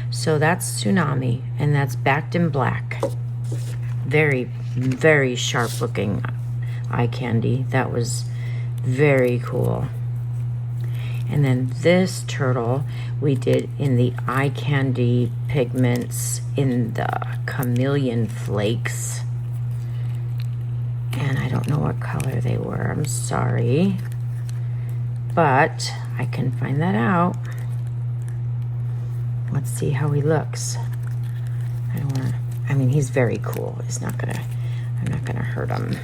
So that's Tsunami, and that's backed in black. Very, very sharp looking eye candy. That was very cool. And then this turtle we did in the Eye Candy Pigments in the Chameleon Flakes. And I don't know what color they were, I'm sorry. But I can find that out. Let's see how he looks. I mean, he's very cool. I'm not gonna hurt him.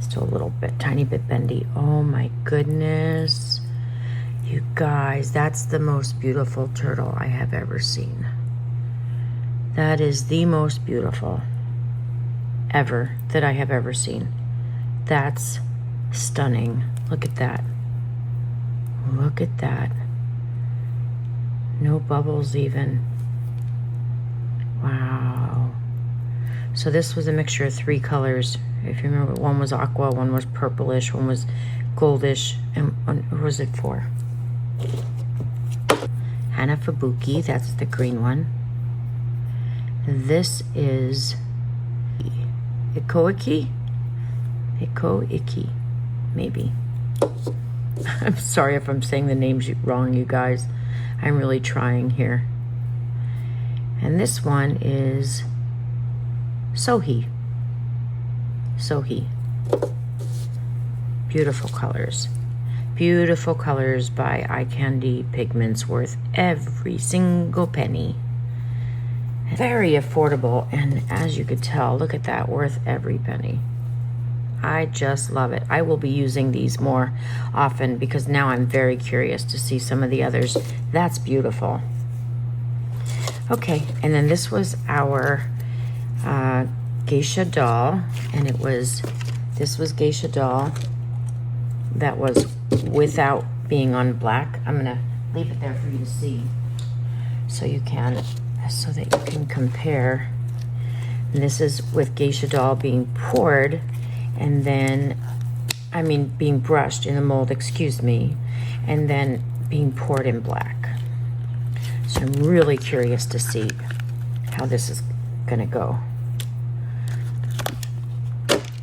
Still a little bit, tiny bit bendy. Oh my goodness. You guys, that's the most beautiful turtle I have ever seen. That is the most beautiful ever that I have ever seen. That's stunning. Look at that. Look at that. No bubbles even. Wow. So this was a mixture of 3 colors. If you remember, one was aqua, one was purplish, one was goldish, and what was it for? Hanafubuki, that's the green one. This is Ikoiki? Ikoiki, maybe. I'm sorry if I'm saying the names wrong, you guys. I'm really trying here. And this one is Sohi. Sohi. Beautiful colors. Beautiful colors by Eye Candy Pigments, worth every single penny. Very affordable, and as you could tell, look at that, worth every penny. I just love it. I will be using these more often because now I'm very curious to see some of the others. That's beautiful. Okay, and then this was our geisha doll, and this was geisha doll that was without being on black. I'm gonna leave it there for you to see so that you can compare. And this is with geisha doll being poured, and then being brushed in the mold, excuse me, and then being poured in black. So I'm really curious to see how this is gonna go.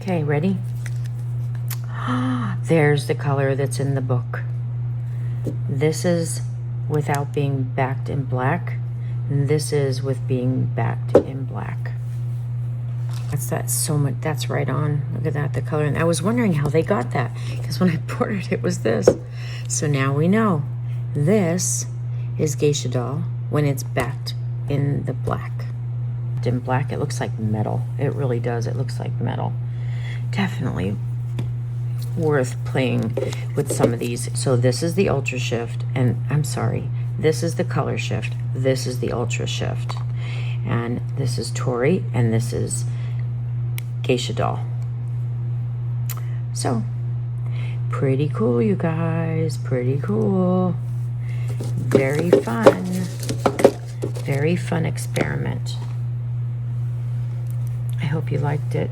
Okay, ready? There's the color that's in the book. This is without being backed in black, and this is with being backed in black. That's so much. That's right on. Look at that, the color. And I was wondering how they got that, because when I poured it was this. So now we know. This is geisha doll when it's backed in the black. In black, it looks like metal. It really does. It looks like metal. Definitely worth playing with some of these. So this is the Ultra Shift, and I'm sorry, this is the Color Shift. This is the Ultra Shift, and this is Tori, and this is geisha doll. So pretty cool, you guys. Pretty cool. Very fun. Very fun experiment. I hope you liked it.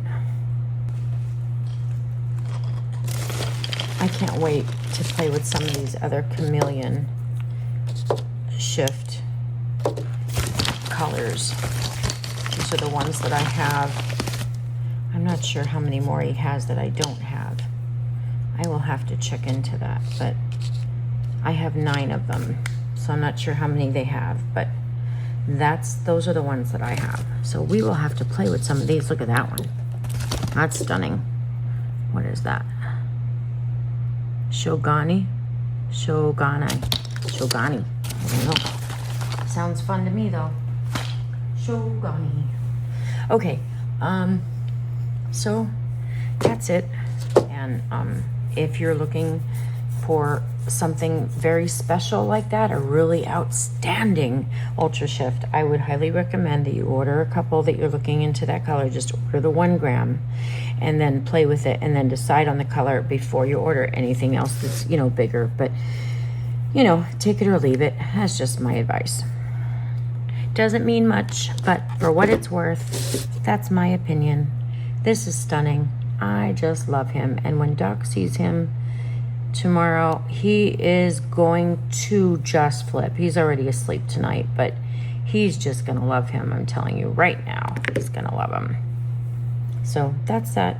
I can't wait to play with some of these other Chameleon Shift colors. These are the ones that I have. I'm not sure how many more he has that I don't have. I will have to check into that, but I have 9 of them, so I'm not sure how many they have, but those are the ones that I have. So we will have to play with some of these. Look at that one. That's stunning. What is that? Shogani? I don't know. Sounds fun to me though. Shogani. Okay, so that's it. And if you're looking for something very special like that, a really outstanding Ultra Shift, I would highly recommend that you order a couple that you're looking into that color. Just order the 1 gram and then play with it, and then decide on the color before you order anything else that's, you know, bigger. But, you know, take it or leave it. That's just my advice. Doesn't mean much, but for what it's worth, that's my opinion. This is stunning. I just love him. And when Doc sees him tomorrow, he is going to just flip. He's already asleep tonight, but he's just gonna love him. I'm telling you right now, he's gonna love him. So that's that.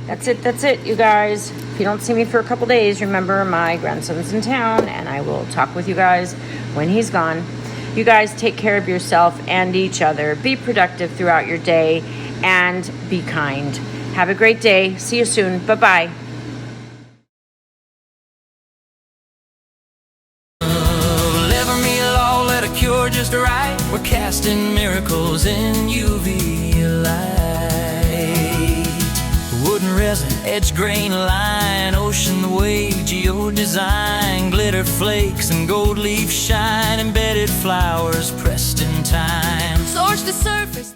That's it, you guys. If you don't see me for a couple days, remember my grandson's in town, and I will talk with you guys when he's gone. You guys take care of yourself and each other. Be productive throughout your day, and be kind. Have a great day. See you soon. Bye-bye. Lever me law, let a cure just right. We're casting miracles in UV light. Wooden resin, edge grain line, ocean wave, geodesign, glitter flakes and gold leaf shine, embedded flowers pressed in time. Torch the surface.